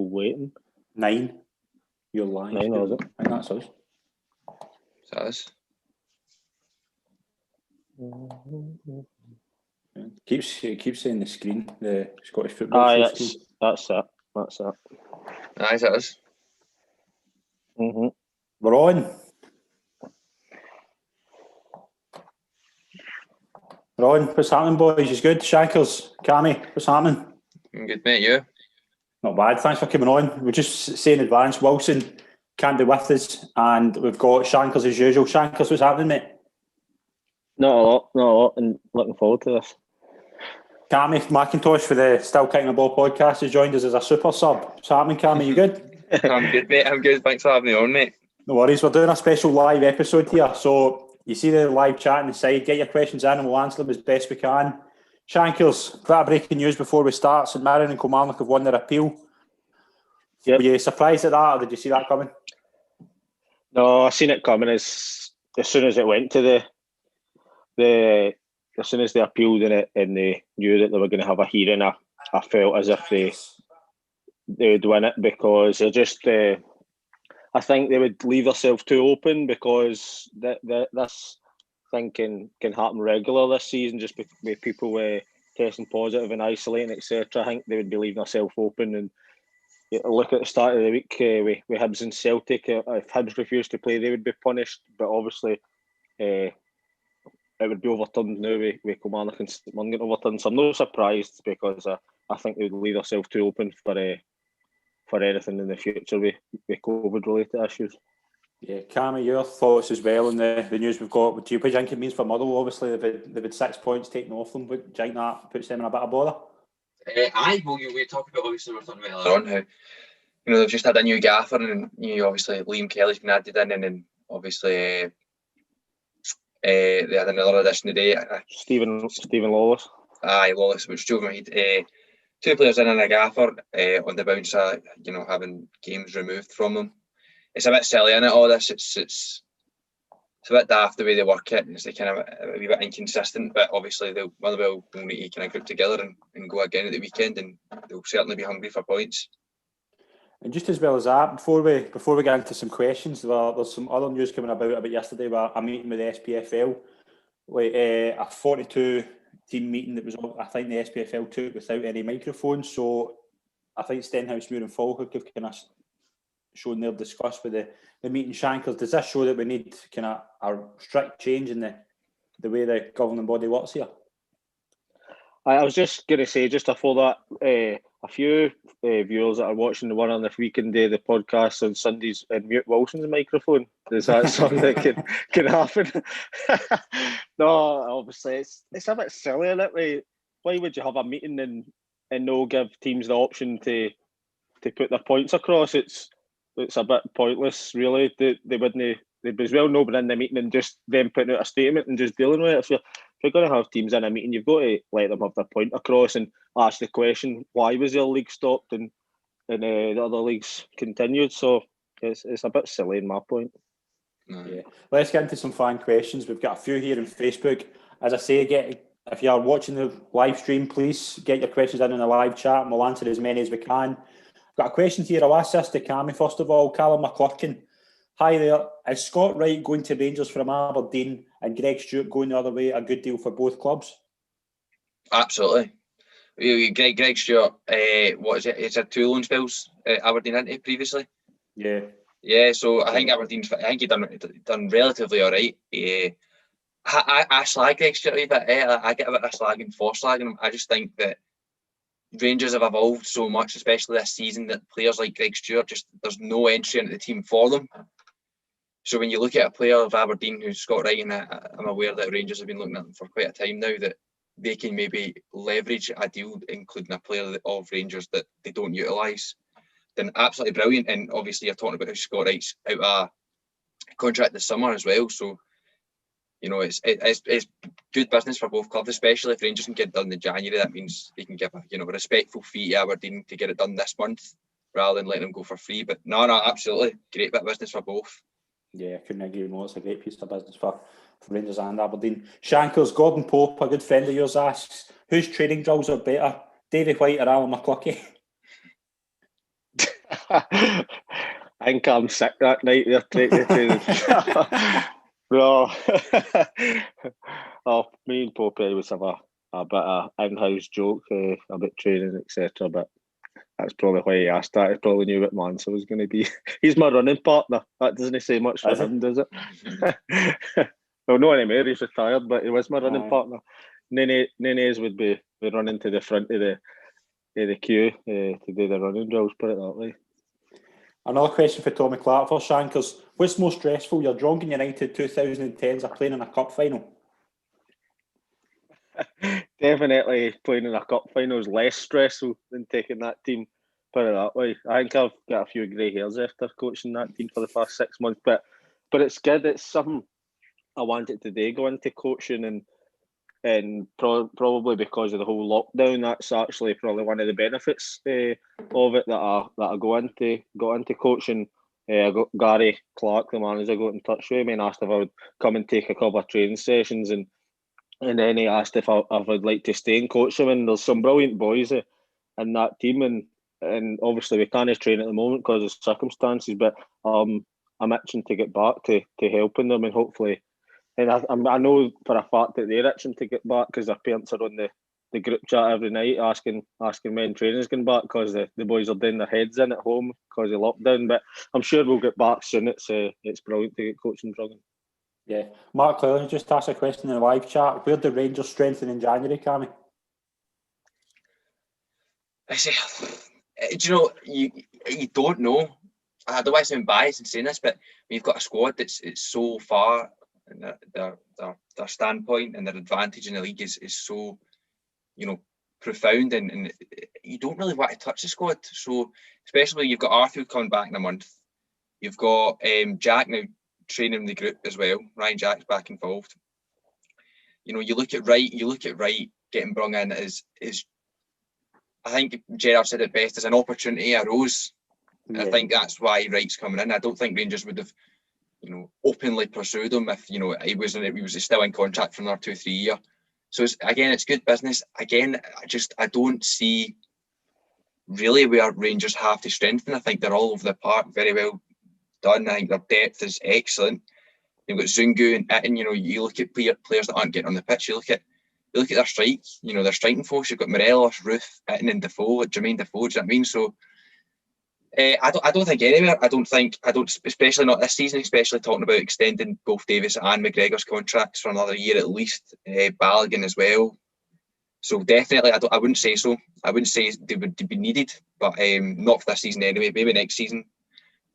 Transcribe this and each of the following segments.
waiting. 9. You're lying. 9, was it? I think that's us. That is. It keeps saying the screen, the Scottish Football Show. That's it. Aye, that is. Mm-hmm. We're on. What's happening, boys? Is good? Shankers, Cammy, what's happening? Good, mate, you? Not bad. Thanks for coming on. We're just saying in advance, Wilson can't be with us, and we've got Shankers as usual. Shankers, what's happening, mate? Not a lot, and looking forward to this. Cammy McIntosh for the Still Kicking the Ball podcast has joined us as a super sub. What's happening, Cammy? You good? I'm good, mate. I'm good. Thanks for having me on, mate. No worries. We're doing a special live episode here, so you see the live chat on the side. Get your questions in and we'll answer them as best we can. Shankers, bit of breaking news before we start. St Mirren and Kilmarnock have won their appeal. Yep. Were you surprised at that, or did you see that coming? No, I seen it coming as soon as it went to as soon as they appealed in it and they knew that they were going to have a hearing. I felt as if they would win it, because they're just. I think they would leave themselves too open, because this thing can happen regular this season, just with people testing positive and isolating, etc. I think they would be leaving themselves open. And look at the start of the week with Hibs and Celtic. If Hibs refused to play, they would be punished. But obviously, it would be overturned now with Kilmarnock and St Mirren getting overturned. So I'm not surprised, because I think they would leave themselves too open for anything in the future with COVID-related issues. Yeah, Cammy, your thoughts as well on the news we've got. What do you think it means for Motherwell? Obviously, they've had 6 points taken off them, but do you think that puts them in a bit of bother? We talked about, obviously, we were talking about earlier on how they've just had a new gaffer, and obviously Liam Kelly's been added in, and then obviously they had another addition today. Stephen Lawless. Aye, Lawless, which drove my head. 2 players in and a gaffer on the bounce, having games removed from them. It's a bit silly, isn't it, all this? It's a bit daft the way they work it. It's kind of a wee bit inconsistent, but obviously Motherwell will need to kind of group together and go again at the weekend, and they'll certainly be hungry for points. And just as well as that, before we get into some questions, there's some other news coming about yesterday about a meeting with the SPFL, a 42-team meeting that was, I think the SPFL took without any microphones. So I think Stenhouse, Muir and Falkirk have kind of shown their disgust with the meeting. Shankers, does this show that we need kind of a strict change in the way the governing body works here? I was just going to say, just before that, a few viewers that are watching the one on the weekend day, the podcast on Sundays, and mute Wilson's microphone. Is that something that can happen? No, obviously it's a bit silly, isn't it? Why would you have a meeting and no give teams the option to put their points across? It's a bit pointless, really. They'd as well know been in the meeting and just them putting out a statement and just dealing with it. If you're going to have teams in a meeting, you've got to let them have their point across and ask the question, why was their league stopped and the other leagues continued? So it's a bit silly in my point. Yeah. Let's get into some fan questions. We've got a few here on Facebook. As I say, if you are watching the live stream, please get your questions in the live chat and we'll answer as many as we can. I've got a question here. I'll ask this to Cammy first of all. Callum McClurkin. Hi there. Is Scott Wright going to Rangers from Aberdeen and Greg Stewart going the other way a good deal for both clubs? Absolutely. Greg Stewart, what is it? It's had 2 loan spells at Aberdeen, hadn't he, previously? Yeah. Yeah, so I think he done relatively all right. I slag Greg Stewart a wee bit. I get a bit of slagging for slagging him. I just think that Rangers have evolved so much, especially this season, that players like Greg Stewart, there's no entry into the team for them. So when you look at a player of Aberdeen who's Scott Wright, and I'm aware that Rangers have been looking at them for quite a time now, that they can maybe leverage a deal, including a player of Rangers that they don't utilise, then absolutely brilliant. And obviously you're talking about how Scott Wright's out of contract this summer as well. So, it's good business for both clubs, especially if Rangers can get it done in January. That means they can give a respectful fee to Aberdeen to get it done this month, rather than letting them go for free. But no, absolutely great bit of business for both. Yeah, I couldn't agree more. It's a great piece of business for Rangers and Aberdeen. Shankers, Gordon Pope, a good friend of yours, asks, whose training drills are better, Davy White or Alan McCluckie? I think I'm sick that night. They're taking no. Oh, me and Poppy always have a bit of in-house joke about training, etc. But that's probably why he asked that. He probably knew what Mansell was going to be. He's my running partner. That doesn't say much for him, does it? Well, not anymore. He's retired, but he was my running partner. Nene's would be running to the front of the queue to do the running drills. Put it that way. Another question for Tommy Clark for Shankers. What's more stressful, your Drongan United 2010s or playing in a cup final? Definitely playing in a cup final is less stressful than taking that team. Put it that way. I think I've got a few grey hairs after coaching that team for the past 6 months, but it's good. It's something I wanted to do, go into coaching, and probably because of the whole lockdown, that's actually probably one of the benefits of it that I got into coaching. I got Gary Clark, the manager, got in touch with me and asked if I would come and take a couple of training sessions, and then he asked if I would like to stay and coach them. And there's some brilliant boys in that team, and obviously we can't train at the moment because of circumstances, but I'm itching to get back to helping them, and hopefully. And I know for a fact that they're itching to get back because their parents are on the group chat every night asking when training's going back because the boys are doing their heads in at home because of lockdown. But I'm sure we'll get back soon. It's brilliant to get coaching Drongan. Yeah. Mark Cleland just asked a question in the live chat. Where did Rangers strengthen in January, Cammy? I say, do you know, you don't know. I don't want to sound biased in saying this, but we've got a squad that's so far, and their standpoint and their advantage in the league is so, profound, and you don't really want to touch the squad. So especially you've got Arthur coming back in a month. You've got Jack now training the group as well. Ryan Jack's back involved. You look at Wright getting brung in is I think Gerard said it best, as an opportunity arose. Yeah. I think that's why Wright's coming in. I don't think Rangers would have, openly pursued him if, he was still in contract for another 2-3 years. So it's good business. Again, I don't see really where Rangers have to strengthen. I think they're all over the park, very well done. I think their depth is excellent. You've got Zungu and Itten. You look at players that aren't getting on the pitch. You look at their strike. Their striking force. You've got Morelos, Ruth, Itten, and Defoe, Jermaine Defoe. Do you know what I mean? So I don't think anywhere. I don't, especially not this season. Especially talking about extending both Davis and McGregor's contracts for another year at least. Balogun as well. So definitely, I wouldn't say so. I wouldn't say they would be needed, but not for this season anyway. Maybe next season.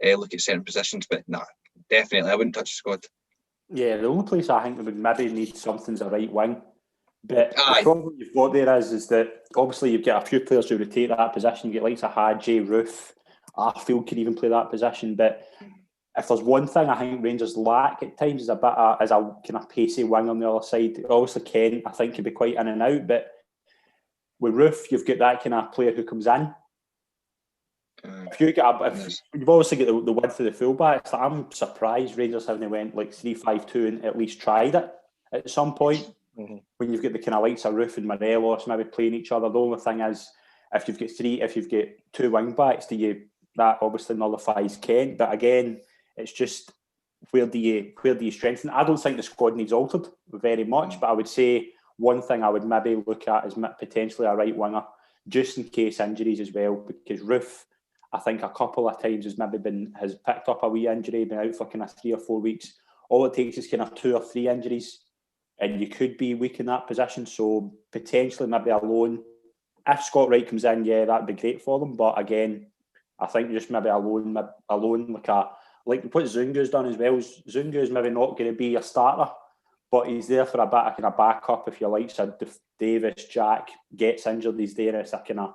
Look at certain positions, but nah, definitely, I wouldn't touch the squad. Yeah, the only place I think we would maybe need something's a right wing. But the problem you've got there is that obviously you've got a few players who rotate that position. You get likes of Hadji, Ruth, Arfield can even play that position. But if there's one thing I think Rangers lack at times is a kind of pacey wing on the other side. Obviously Kent, I think, can be quite in and out, but with Ruth, you've got that kind of player who comes in. If you've obviously got the width of the fullbacks, I'm surprised Rangers haven't went like 3-5-2 and at least tried it at some point. Mm-hmm. When you've got the kind of likes of Ruth and Morelos maybe playing each other. The only thing is, if you've got two wing backs, that obviously nullifies Kent. But again, it's just where do you strengthen? I don't think the squad needs altered very much, but I would say one thing I would maybe look at is potentially a right winger, just in case injuries as well, because Ruth, I think a couple of times has picked up a wee injury, been out for kind of 3 or 4 weeks. All it takes is kind of 2 or 3 injuries, and you could be weak in that position. So potentially maybe a loan. If Scott Wright comes in, yeah, that'd be great for them. But again, I think just maybe a loan like what Zungu's done as well. Zungu is maybe not going to be a starter, but he's there for a bit of kind of backup if you like. So Davis, Jack gets injured, he's there as a kind of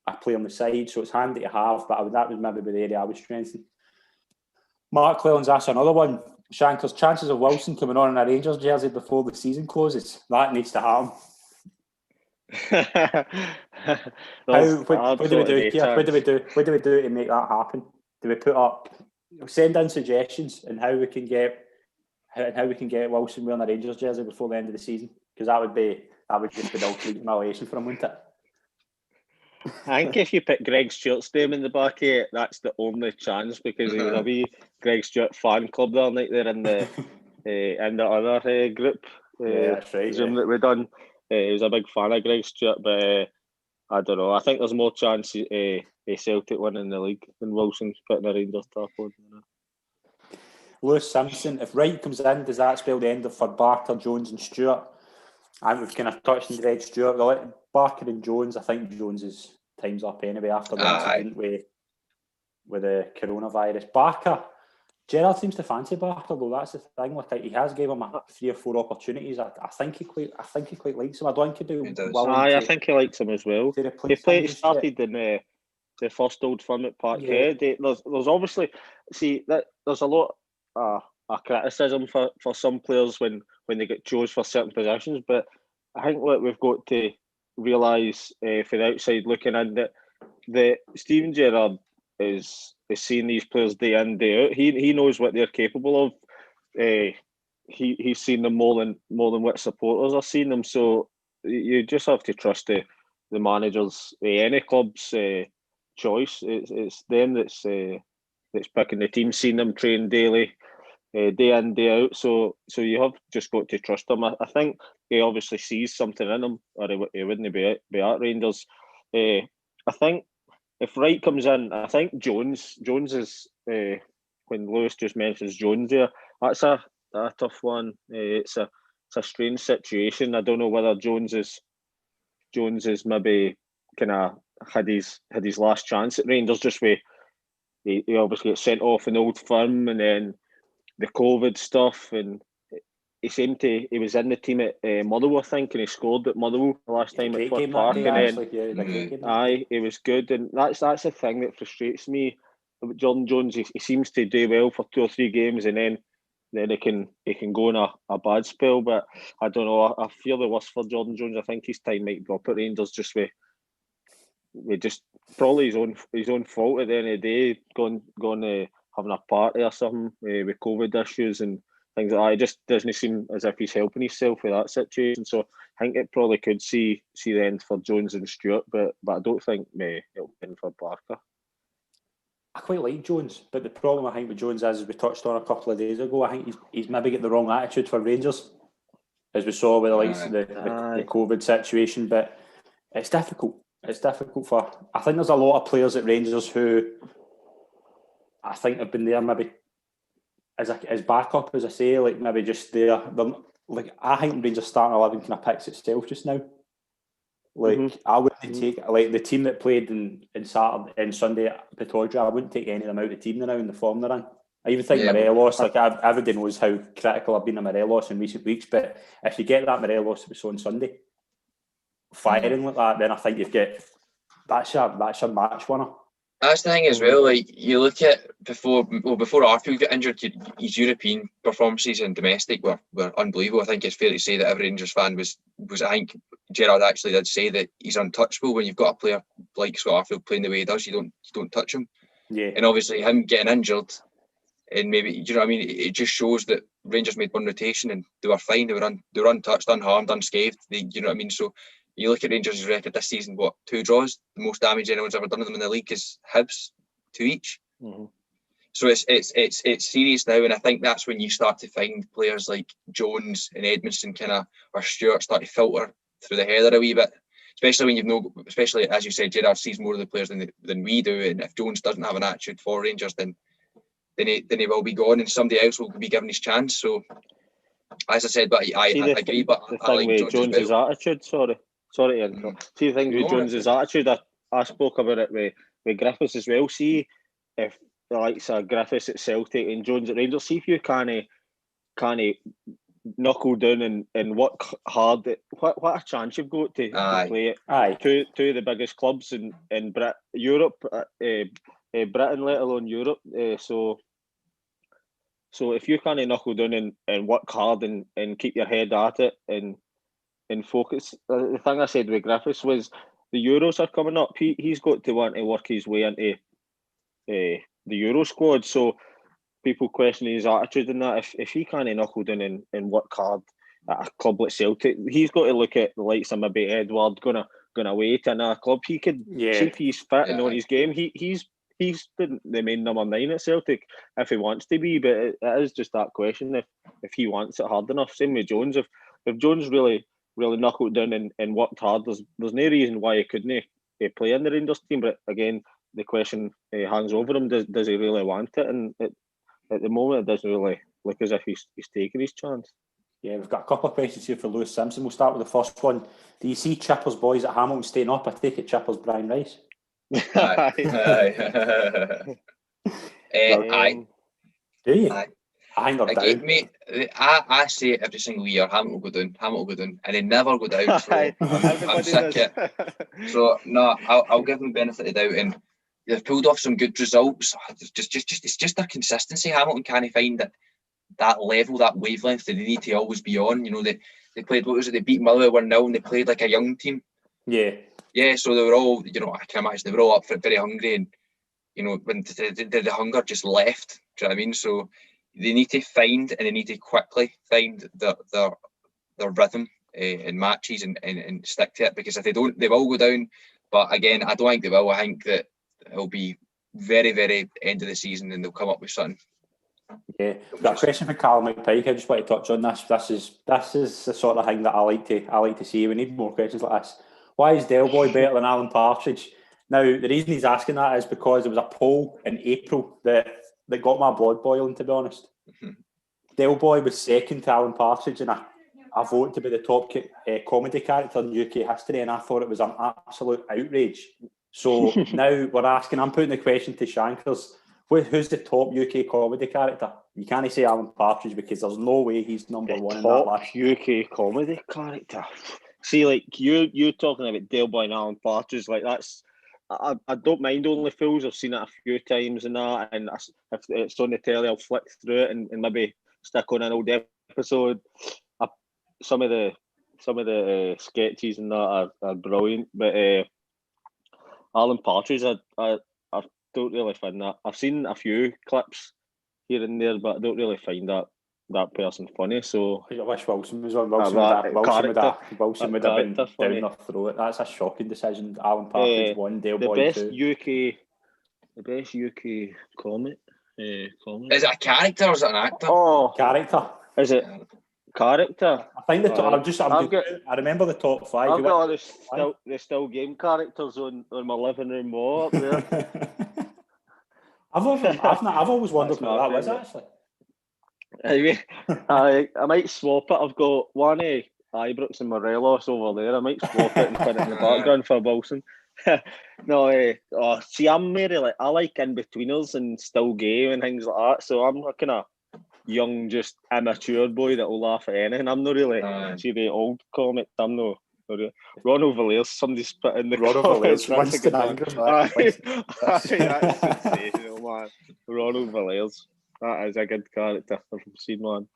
a play on the side, so it's handy to have. But that would maybe be the area I would strengthen. Mark Cleland's asked another one. Shankers, chances of Wilson coming on in a Rangers jersey before the season closes. That needs to happen. What do we do here? What do we do to make that happen? Do we send in suggestions on how we can get Wilson wearing a Rangers jersey before the end of the season? Because that would just be the ultimate humiliation for him, wouldn't it? I think if you put Greg Stewart's name in the back of it, that's the only chance, because he was a wee Greg Stewart fan club the other night there in the other group. That's right. Zoom that we done. He was a big fan of Greg Stewart, but I don't know. I think there's more chance Celtic winning the league than Wilson's putting a Rangers top on. Lewis Simpson, if Wright comes in, does that spell the end for Barker, Jones and Stewart? I think we've kind of touched on Greg Stewart. Barker and Jones, I think Jones's time's up anyway after the incident with the coronavirus. Barker, Gerrard seems to fancy Barker though. That's the thing. Like, he has gave him 3 or 4 opportunities. I think he quite likes him. I don't think he'd be willing I think he likes him as well. He started in the first Old Firm at Parkhead. There's obviously there's a lot of criticism for some players when they get chose for certain positions, but I think what we've got to realise for the outside looking in, that Steven Gerrard is seeing these players day in, day out. He knows what they're capable of. He's seen them more than what supporters are seeing them. So you just have to trust the managers, any club's choice. It's them that's picking the team, seeing them train daily, day in, day out. So you have just got to trust them. I think he obviously sees something in them, or he wouldn't be at Rangers. I think if Wright comes in, I think Jones is when Lewis just mentions Jones there, that's a tough one. It's a strange situation. I don't know whether Jones is maybe kind of had his last chance at Rangers, just where he obviously got sent off in Old Firm, and then the COVID stuff, and he was in the team at Motherwell, I think, and he scored at Motherwell the last time at Ford Park, and then he was good, and that's the thing that frustrates me about Jordan Jones. He seems to do well for 2 or 3 games, and then he can go in a bad spell. But I don't know. I fear the worst for Jordan Jones. I think his time might be up at Rangers, just with just probably his own fault at the end of the day, going having a party or something with COVID issues and things like that. It just doesn't seem as if he's helping himself with that situation. So I think it probably could see the end for Jones and Stewart, but I don't think it'll end for Barker. I quite like Jones, but the problem I think with Jones is, as we touched on a couple of days ago, I think he's maybe got the wrong attitude for Rangers, as we saw with the likes of the COVID situation. But it's difficult. It's difficult for. I think there's a lot of players at Rangers who I think have been there maybe as backup, as I say, like maybe just there. Like, I think Rangers starting 11 kind of picks itself just now. Like, I wouldn't take the team that played in Saturday and Sunday at Pittodrie. I wouldn't take any of them out of the team now in the form they're in. I even think Morelos, like everybody knows how critical I've been of Morelos in recent weeks, but if you get that Morelos that we saw on Sunday firing like that, then I think you've got that's your match winner. That's the thing as well. Like, you look at before Arfield got injured, his European performances and domestic were unbelievable. I think it's fair to say that every Rangers fan was. I think Gerrard actually did say that he's untouchable when you've got a player like Scott Arfield playing the way he does. You don't touch him. Yeah. And obviously him getting injured, and maybe, you know what I mean, it just shows that Rangers made one rotation and they were fine. They were untouched, unharmed, unscathed. You know what I mean. So you look at Rangers' record this season, 2 draws? The most damage anyone's ever done to them in the league is Hibs, 2 each. Mm-hmm. So it's serious now, and I think that's when you start to find players like Jones and Edmondson or Stewart start to filter through the header a wee bit. Especially when especially as you said, Gerrard sees more of the players than we do, and if Jones doesn't have an attitude for Rangers, then he will be gone, and somebody else will be given his chance. So, as I said, but I agree. But the thing with Jones's attitude, sorry to interrupt. See, the thing with Jones's attitude, I spoke about it with Griffiths as well. See, if the likes of Griffiths at Celtic and Jones at Rangers, see if you can't knuckle down and work hard. What a chance you've got to play at two of the biggest clubs in Europe, Britain, let alone Europe. So if you can't knuckle down and work hard and keep your head at it and focus. The thing I said with Griffiths was the Euros are coming up. He's got to want to work his way into the Euro squad. So people questioning his attitude and that. If he can't knuckle down and work hard at a club like Celtic, he's got to look at the likes of maybe Edward going going away to another club. He could see if he's fit and on his game. He's the main number 9 at Celtic if he wants to be, but it is just that question if he wants it hard enough. Same with Jones. If Jones really knuckled down and worked hard, there's no reason why he couldn't play in the Rangers team. But again, the question hangs over him: does he really want it? And at the moment, it doesn't really look as if he's taking his chance. Yeah, we've got a couple of questions here for Lewis Simpson. We'll start with the first one. Do you see Chipper's boys at Hamilton staying up? I take it Chipper's Brian Rice. Aye. Do you? Aye. I think they're down. Mate, I say it every single year, Hamilton will go down, and they never go down, so I'm sick of it. So, no, I'll give them the benefit of the doubt, and they've pulled off some good results. It's just their consistency. Hamilton can't find that level, that wavelength that they need to always be on. You know, they played, what was it, they beat Motherwell 1-0 and they played like a young team. Yeah, so they were all, you know, I can imagine they were all up for it, very hungry, and, you know, when the hunger just left, do you know what I mean? So they need to find, and they need to quickly find their rhythm in matches and stick to it, because if they don't, they will go down. But again, I don't think they will. I think that it'll be very, very end of the season and they'll come up with something. Yeah, got a question for Callum McPike. I just want to touch on this. This is the sort of thing that I like to see. We need more questions like this. Why is Del Boy better than Alan Partridge? Now, the reason he's asking that is because there was a poll in April that got my blood boiling, to be honest. Del Boy was second to Alan Partridge, and I voted to be the top comedy character in UK history, and I thought it was an absolute outrage. So now we're asking, I'm putting the question to Shankers. Who's the top UK comedy character? You can't say Alan Partridge because there's no way he's number one in that list. UK comedy character. See, like you talking about Del Boy and Alan Partridge, like that's. I don't mind Only Fools. I've seen it a few times and that, and if it's on the telly, I'll flick through it and maybe stick on an old episode. Some of the sketches and that are brilliant, but Alan Partridge, I don't really find that. I've seen a few clips here and there, but I don't really find that person funny. So I wish Wilson was on. Wilson would have been down their throat. That's a shocking decision. Alan Partridge won, Del Boy 2. The best UK comic. Is it a character or is it an actor? Oh, character. Is it character? I think the top. I remember the top 5. I've got all the still game characters on my living room wall up there. I've always wondered what that was actually. Anyway, I might swap it. I've got one Ibrox and Morelos over there. I might swap it and put it in the background for Wilson. No, see, I'm very I like in-betweeners and still game and things like that. So I'm a kind of young, just immature boy that will laugh at anything. I'm not really see the old comic. I'm no. Ronald Valaire's, somebody's put in the Ronald Valaire's, Winston Ingram. That's sensational, man. Ronald Valaire's. That is a good character I've seen, man.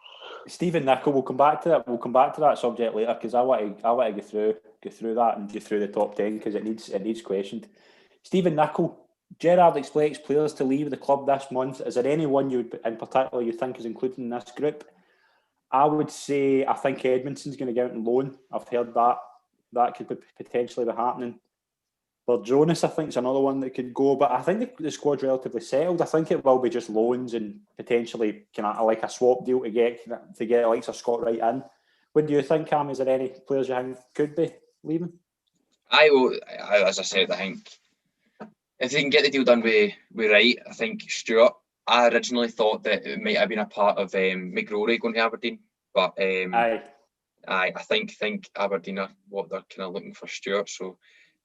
Stephen Nicol, we'll come back to that. We'll come back to that subject later because I want to go through that and get through the top 10 because it needs questioned. Stephen Nicol, Gerrard expects players to leave the club this month. Is there anyone you think is included in this group? I would say I think Edmondson's going to go out on loan. I've heard that could potentially be happening. But Jonas, I think, is another one that could go. But I think the squad's relatively settled. I think it will be just loans and potentially kind of like a swap deal to get likes of Scott Wright in. What do you think, Cam? Is there any players you think could be leaving? As I said, I think if they can get the deal done with Wright, I think Stewart. I originally thought that it might have been a part of McGrory going to Aberdeen, but I think Aberdeen are what they're kind of looking for Stewart. So.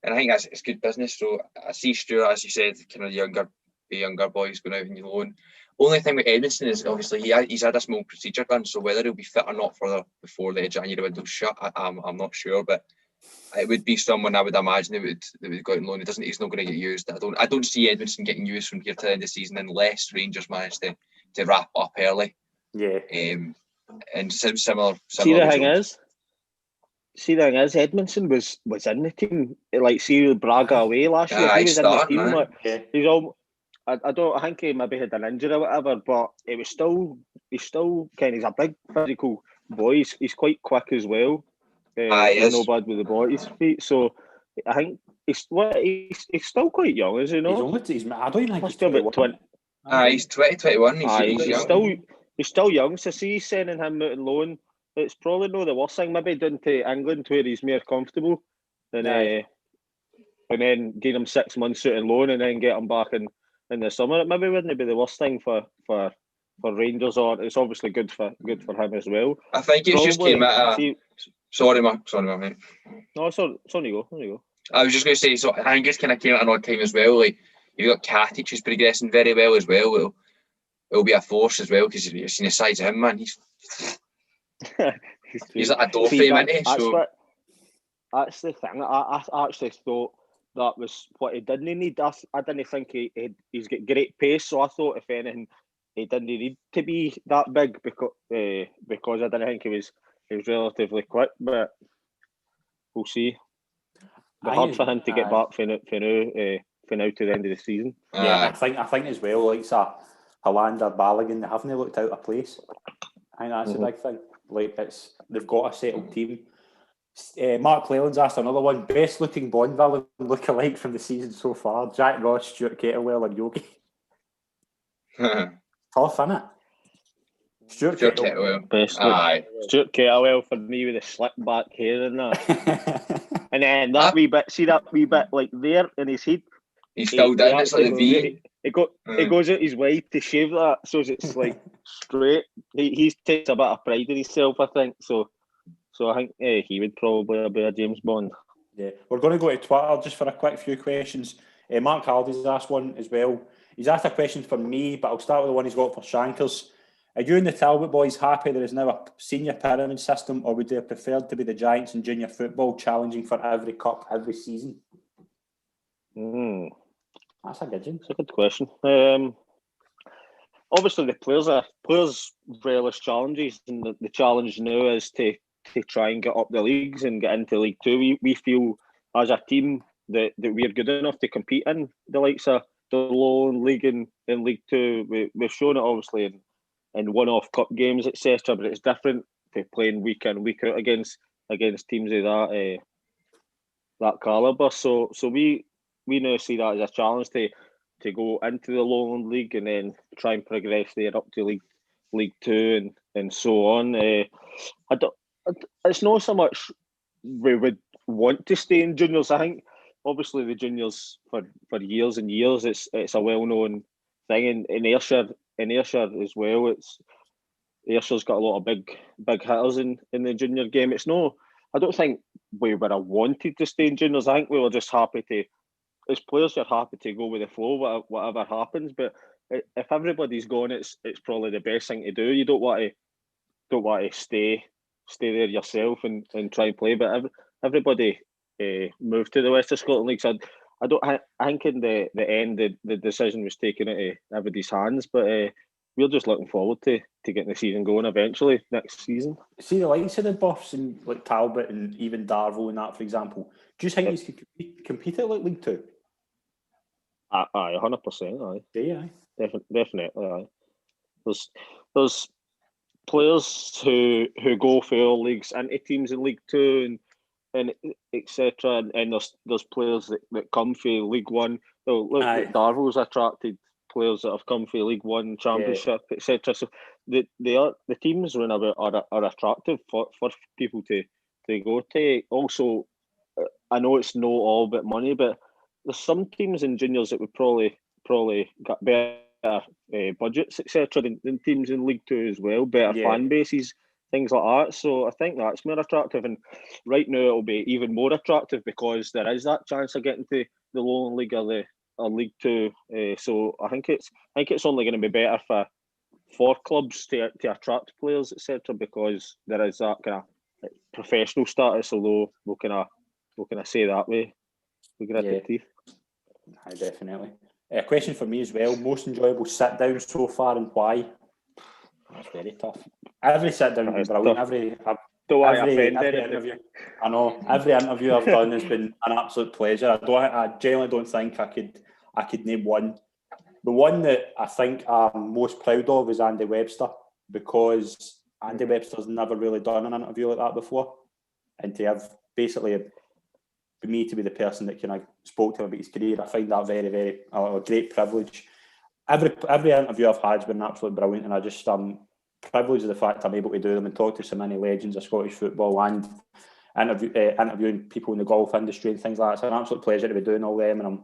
And I think it's good business. So I see Stewart, as you said, kind of the younger boys going out on loan. Only thing with Edmondson is obviously he's had a small procedure done. So whether he'll be fit or not before the January window's shut, I'm not sure. But it would be someone I would imagine that would go out on loan. He's not going to get used. I don't see Edmondson getting used from here to the end of the season unless Rangers manage to wrap up early. Yeah. And similar. See, the thing is, Edmondson was in the team. Like, see Braga away last year. He was in the team. He's all. I think he maybe had an injury or whatever, but he's still he's a big physical boy. He's quite quick as well. He's no bad with the ball at his feet. So I think he's still quite young, is he not? I don't even think Must be about 20. He's 2021. He's young. He's still young. So see, sending him out on loan, it's probably not the worst thing. Maybe down to England where he's more comfortable, and then gain him 6 months out on loan, and then get him back in the summer. It maybe wouldn't be the worst thing for Rangers, or it's obviously good for him as well. I think it's just came out. Sorry, mate. No, sorry, you go. I was just going to say, so I think it's kind of came at an odd time as well. Like, you've got Katic who's progressing very well as well. It'll be a force as well, because you've seen the size of him, man. He's like a door frame, isn't he? That's the thing. I actually thought that was what he didn't need. I didn't think he's got great pace, so I thought, if anything, he didn't need to be that big because I didn't think he was relatively quick. But we'll see. It's hard for him to get back for now to the end of the season. Yeah, I think as well, like Hollander, Balogun, they haven't looked out of place. I think that's a big thing. Like, they've got a settled team. Mark Cleland's asked another one. Best looking Bond villain look-alike from the season so far: Jack Ross, Stuart Kettlewell, and Yogi. Tough, isn't it? Stuart Kettlewell. Best Stuart Kettlewell for me, with the slick back hair and that. And then that wee bit like there in his head. He's still done it, it's like the V. He goes out his way to shave that, so it's like straight. He takes a bit of pride in himself, I think. So I think he would probably be a James Bond. Yeah, we're going to go to Twitter just for a quick few questions. Mark Hardy's asked one as well. He's asked a question for me, but I'll start with the one he's got for Shankers. Are you and the Talbot boys happy there is now a senior pyramid system, or would they have preferred to be the Giants in junior football, challenging for every cup every season? That's a good one. It's a good question. Obviously, the players relish challenges, and the challenge now is to try and get up the leagues and get into League Two. We feel as a team that we're good enough to compete in the likes of the Lowland League and in League Two. We've shown it obviously in one-off cup games, etc. But it's different to playing week in, week out against teams of that calibre. So we now see that as a challenge to go into the Lowland League and then try and progress there up to League Two and so on. It's not so much we would want to stay in juniors. I think obviously the juniors for years and years it's a well-known thing, in Ayrshire as well. Ayrshire's got a lot of big hitters in the junior game. I don't think we would have wanted to stay in juniors. I think we were just happy to, as players, you're happy to go with the flow, whatever happens. But if everybody's gone, it's probably the best thing to do. You don't want to stay there yourself and try and play. But everybody moved to the West of Scotland League. So I think in the end the decision was taken out of everybody's hands. But we're just looking forward to getting the season going eventually next season. See the likes of the Buffs and like Talbot and even Darvo and that, for example. Do you think these could compete at like League Two? Aye, 100%. Aye. Yeah, definitely. Aye. There's players who go for all leagues into teams in League Two and etc. And there's players that come for League One. So look, Darvo's attracted players that have come for League One, Championship, etc. So the teams around about are attractive for people to go to. Also, I know it's not all about money, but there's some teams in juniors that would probably got better budgets, etc. than teams in League Two as well, better fan bases, things like that. So I think that's more attractive, and right now it'll be even more attractive because there is that chance of getting to the Lowland League or League Two. So I think it's only going to be better for clubs to attract players, etc. Because there is that kind of professional status. Although we'll kind of say that way. We get the teeth. Aye, definitely. A question for me as well. Most enjoyable sit down so far and why? That's very tough. Every sit down is brilliant. Every interview. I know every interview I've done has been an absolute pleasure. I genuinely don't think I could name one. The one that I think I'm most proud of is Andy Webster, because Andy Webster's never really done an interview like that before, and to have basically for me to be the person that kind of spoke to him about his career, I find that very, very a great privilege. Every interview I've had has been absolutely brilliant, and I just privileged of the fact I'm able to do them and talk to so many legends of Scottish football and interviewing people in the golf industry and things like that. It's an absolute pleasure to be doing all them, and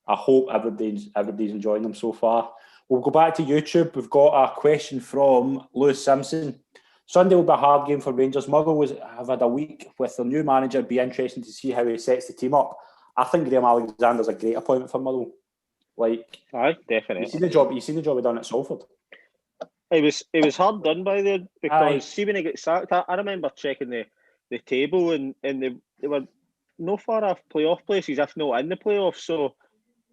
I hope everybody's enjoying them so far. We'll go back to YouTube. We've got a question from Lewis Simpson. Sunday will be a hard game for Rangers. Motherwell have had a week with their new manager. It'd be interesting to see how he sets the team up. I think Graham Alexander's a great appointment for Motherwell. Aye, definitely. You seen the job he done at Salford. It was hard done by there because see when he got sacked, I remember checking the table and they were no far off playoff places, if not in the playoffs. So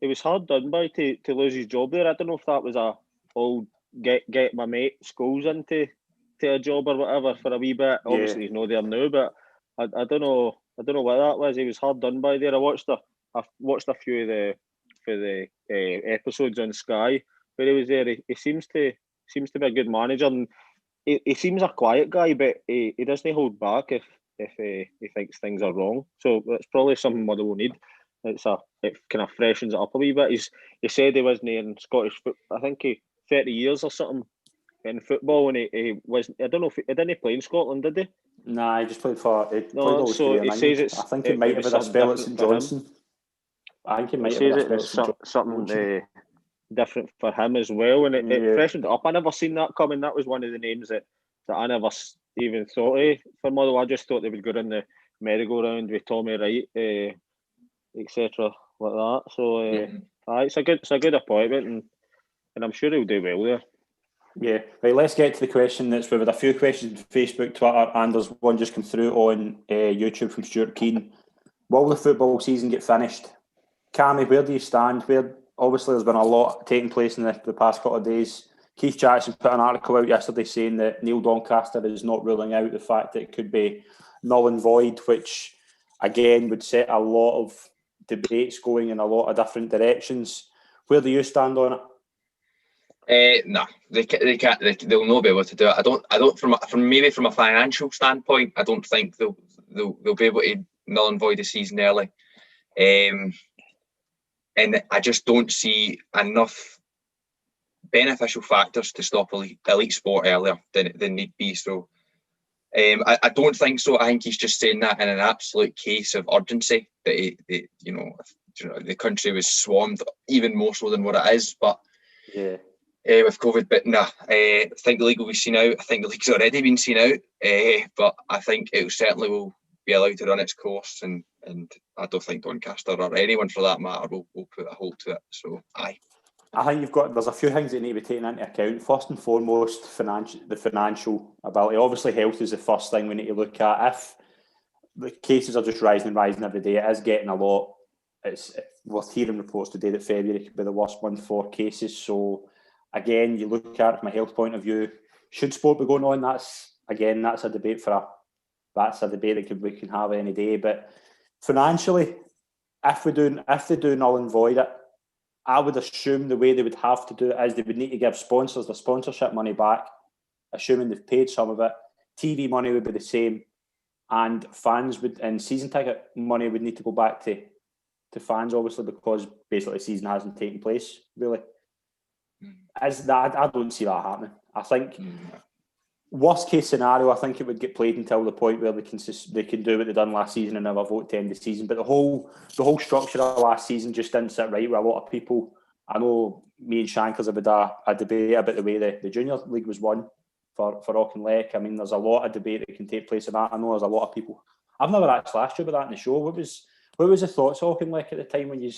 it was hard done by to lose his job there. I don't know if that was a old get my mate schools into a job or whatever for a wee bit. Yeah. Obviously he's not there now, but I don't know what that was. It was hard done by there. I watched a few of the episodes on Sky where he was there. He seems to be a good manager, and he seems a quiet guy, but he doesn't hold back if he thinks things are wrong. So that's probably something Motherwell will need. It kind of freshens it up a wee bit. He said he wasn't in Scottish football. I think 30 years or something in football, and he wasn't. I don't know if he didn't play in Scotland, did he? Nah, he just played for. So he says it's. I think he might have had a spell at St Johnstone. I think he might have had a spell at something different for him as well, and it freshened it up. I never seen that coming. That was one of the names that I never even thought of for Motherwell. I just thought they would go in the merry-go-round with Tommy Wright, etc. like that. So it's a good appointment, and I'm sure he'll do well there. Yeah, right. Let's get to the question. We've had a few questions on Facebook, Twitter, and there's one just come through on YouTube from Stuart Keane. Will the football season get finished? Cammy, where do you stand? Obviously there's been a lot taking place in the past couple of days. Keith Jackson put an article out yesterday saying that Neil Doncaster is not ruling out the fact that it could be null and void, which again would set a lot of debates going in a lot of different directions. Where do you stand on it? No, they can't. They'll not be able to do it. I don't. From a financial standpoint, I don't think they'll be able to null and void the season early. And I just don't see enough beneficial factors to stop elite sport earlier than need be. So I don't think so. I think he's just saying that in an absolute case of urgency that the country was swarmed even more so than what it is. But with COVID, but I think the league will be seen out. I think the league's already been seen out. But I think it certainly will be allowed to run its course, and I don't think Doncaster or anyone for that matter will put a hold to it. So aye. I think there's a few things that need to be taken into account. First and foremost, the financial ability. Obviously, health is the first thing we need to look at. If the cases are just rising every day, it is getting a lot. We're hearing reports today that February could be the worst month for cases. So again, you look at it from a health point of view. Should sport be going on? That's a debate that we can have any day. But financially, if they do null and void it, I would assume the way they would have to do it is they would need to give sponsors the sponsorship money back, assuming they've paid some of it. TV money would be the same, and season ticket money would need to go back to fans, obviously, because basically the season hasn't taken place, really. I don't see that happening. I think worst case scenario, I think it would get played until the point where they can do what they done last season and have a vote to end the season. But the whole structure of last season just didn't sit right with a lot of people. I know me and Shankers have had a debate about the way the junior league was won for Auchinleck. I mean, there's a lot of debate that can take place in that. I know there's a lot of people. I've never actually asked you about that in the show. What was the thoughts of Auchinleck at the time when you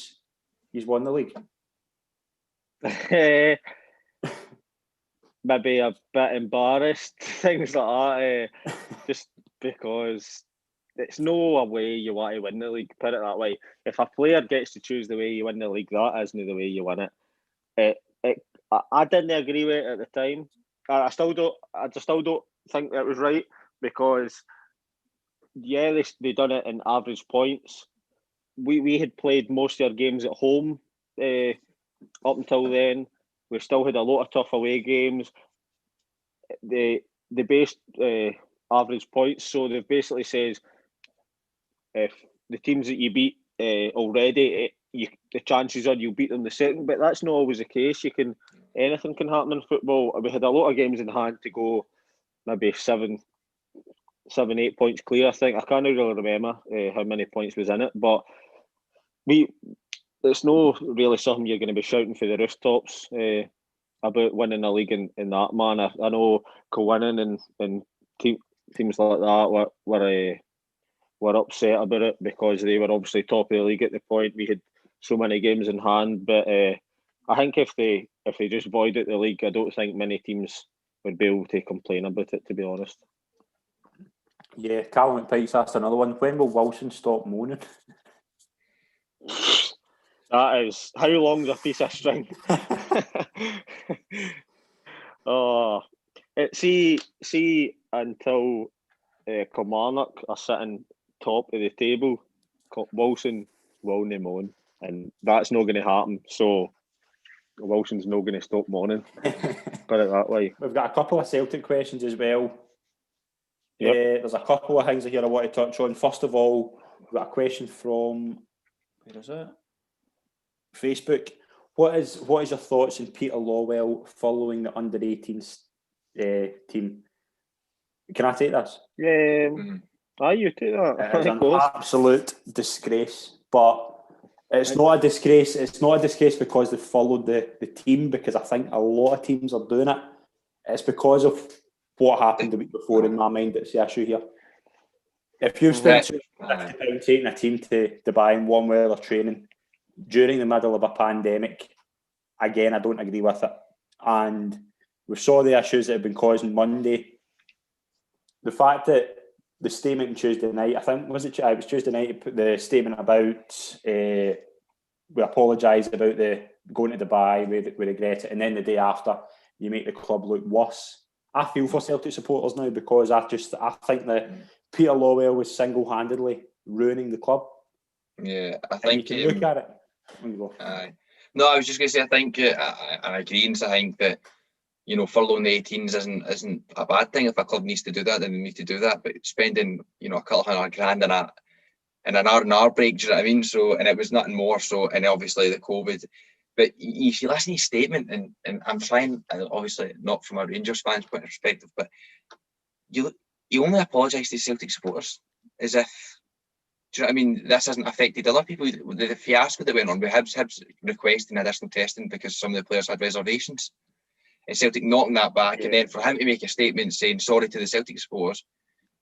won the league? Maybe a bit embarrassed, things like that, just because it's no a way you want to win the league, put it that way. If a player gets to choose the way you win the league, that isn't the way you win it. I didn't agree with it at the time. I still don't think it was right, because they done it in average points. We had played most of our games at home up until then. We still had a lot of tough away games. They based average points, so they've basically says if the teams that you beat already, the chances are you'll beat them the second, but that's not always the case. Anything can happen in football. We had a lot of games in hand to go maybe 7-8 points clear. I think I can't really remember how many points was in it, but it's no really something you're going to be shouting for the rooftops about winning a league in that manner. I know Kilwinning and teams like that were upset about it because they were obviously top of the league at the point. We had so many games in hand, but I think if they just voided the league, I don't think many teams would be able to complain about it, to be honest. Yeah, Callum McPike's asked another one. When will Wilson stop moaning? That is, how long's a piece of string? Oh, see until Kilmarnock are sitting top of the table, Wilson will not moan, and that's not going to happen. So Wilson's not going to stop moaning. Put it that way. We've got a couple of Celtic questions as well. Yep. There's a couple of things here I want to touch on. First of all, we've got a question from, where is it? Facebook. What is your thoughts on Peter Lawwell following the under-18s team? Can I take this? Yeah, you take that. It's an absolute disgrace, but it's not a disgrace. It's not a disgrace because they followed the team, because I think a lot of teams are doing it. It's because of what happened the week before. In my mind, it's the issue here. If you've spent £250 taking a team to Dubai in warm weather training during the middle of a pandemic, again, I don't agree with it. And we saw the issues that have been causing Monday. The fact that the statement on Tuesday night, I think, it was Tuesday night, he put the statement about, we apologise about the going to Dubai, we regret it, and then the day after, you make the club look worse. I feel for Celtic supporters now, because I think that Peter Lawwell was single-handedly ruining the club. Yeah, I think you can look at it. No, I was just going to say, I think, and I agree, and I think that, furloughing the 18s isn't a bad thing. If a club needs to do that, then they need to do that. But spending, a couple $100,000 in an R&R break, do you know what I mean? So, and it was nothing more. So, and obviously the COVID. But you listen to his statement, and I'm trying, obviously not from a Rangers fan's point of perspective, but you only apologise to Celtic supporters as if, do you know what I mean? This hasn't affected other people. The fiasco that went on with Hibs requesting additional testing because some of the players had reservations, and Celtic knocking that back, and then for him to make a statement saying sorry to the Celtic supporters.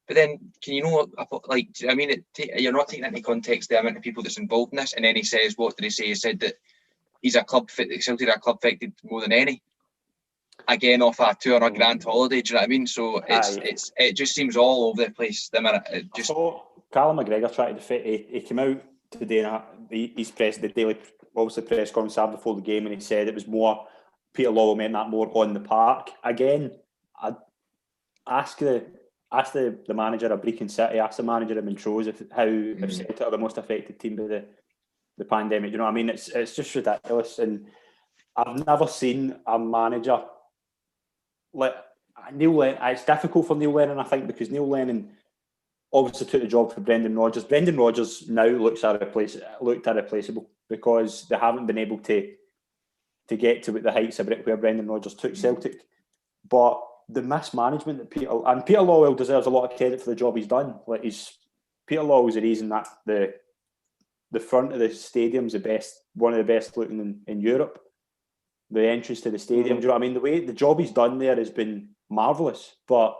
But then, can you know, like, do you know what I mean? You're not taking into context the amount of people that's involved in this, and then he says, what did he say? He said that Celtic are a club affected more than any. Again, off a $200,000 holiday, do you know what I mean? So it just seems all over the place. The minute I saw Callum McGregor tried to defend. He came out today and he's pressed the daily, obviously, press conference before the game, and he said it was more, Peter Lawwell meant that more on the park. Again, I'd ask the manager of Brecon City, ask the manager of Montrose if Celtic are the most affected team by the pandemic. You know what I mean? It's just ridiculous, and I've never seen a manager like Neil Lennon. It's difficult for Neil Lennon, I think, because Neil Lennon obviously took the job for Brendan Rodgers. Brendan Rodgers now looked irreplaceable because they haven't been able to get to the heights of where Brendan Rodgers took Celtic. But the mismanagement that Peter Lawwell deserves a lot of credit for the job he's done. Like, Peter Lawwell's the reason that the front of the stadium's one of the best looking in Europe. The entrance to the stadium, do you know what I mean? The way the job he's done there has been marvellous. But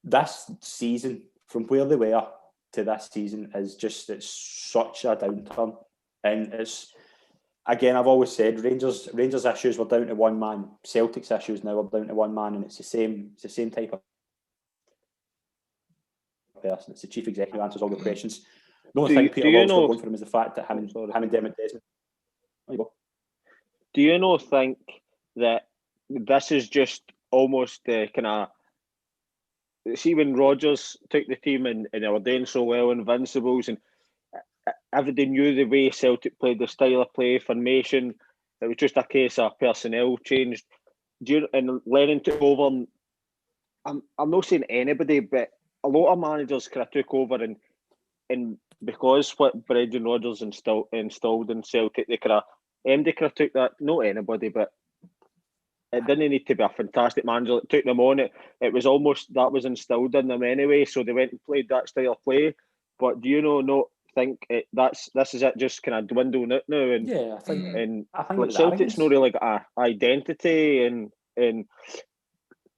this season, from where they were to this season, it's such a downturn. And it's, again, I've always said Rangers issues were down to one man. Celtic's issues now are down to one man, and it's the same type of person. It's the chief executive who answers all the questions. The only thing Peter Lawwell's got going for him is the fact that him and Dermot Desmond. There you go. Do you not think that this is just almost the kind of, see, when Rodgers took the team and they were doing so well, Invincibles, and everybody knew the way Celtic played, the style of play, formation, it was just a case of personnel changed. And Lennon took over, and I'm not saying anybody, but a lot of managers kind of took over and because what Brendan Rodgers installed in Celtic, they could have took that. Not anybody, but it didn't need to be a fantastic manager that took them on. It was almost that was instilled in them anyway, so they went and played that style of play. But do you not think this is it just kind of dwindling out now? And yeah, I think like Celtic's not really got a identity and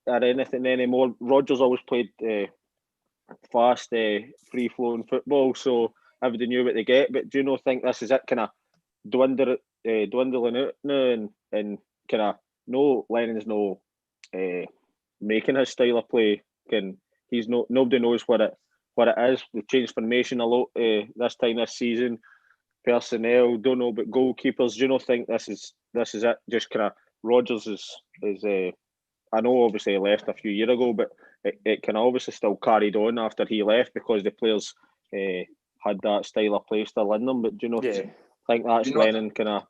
or anything anymore. Rodgers always played fast, free-flowing football, so everybody knew what they get. But do you not think this is it kind of dwindling out now and kind of Lennon's making his style of play. Nobody knows what it is. We changed formation a lot this time this season. Personnel, don't know about goalkeepers. Do you not think this is it? Just kind of Rodgers is I know obviously he left a few years ago, but it can obviously still carried on after he left because the players had that style of play still in them. But do you not think that's Lennon kind of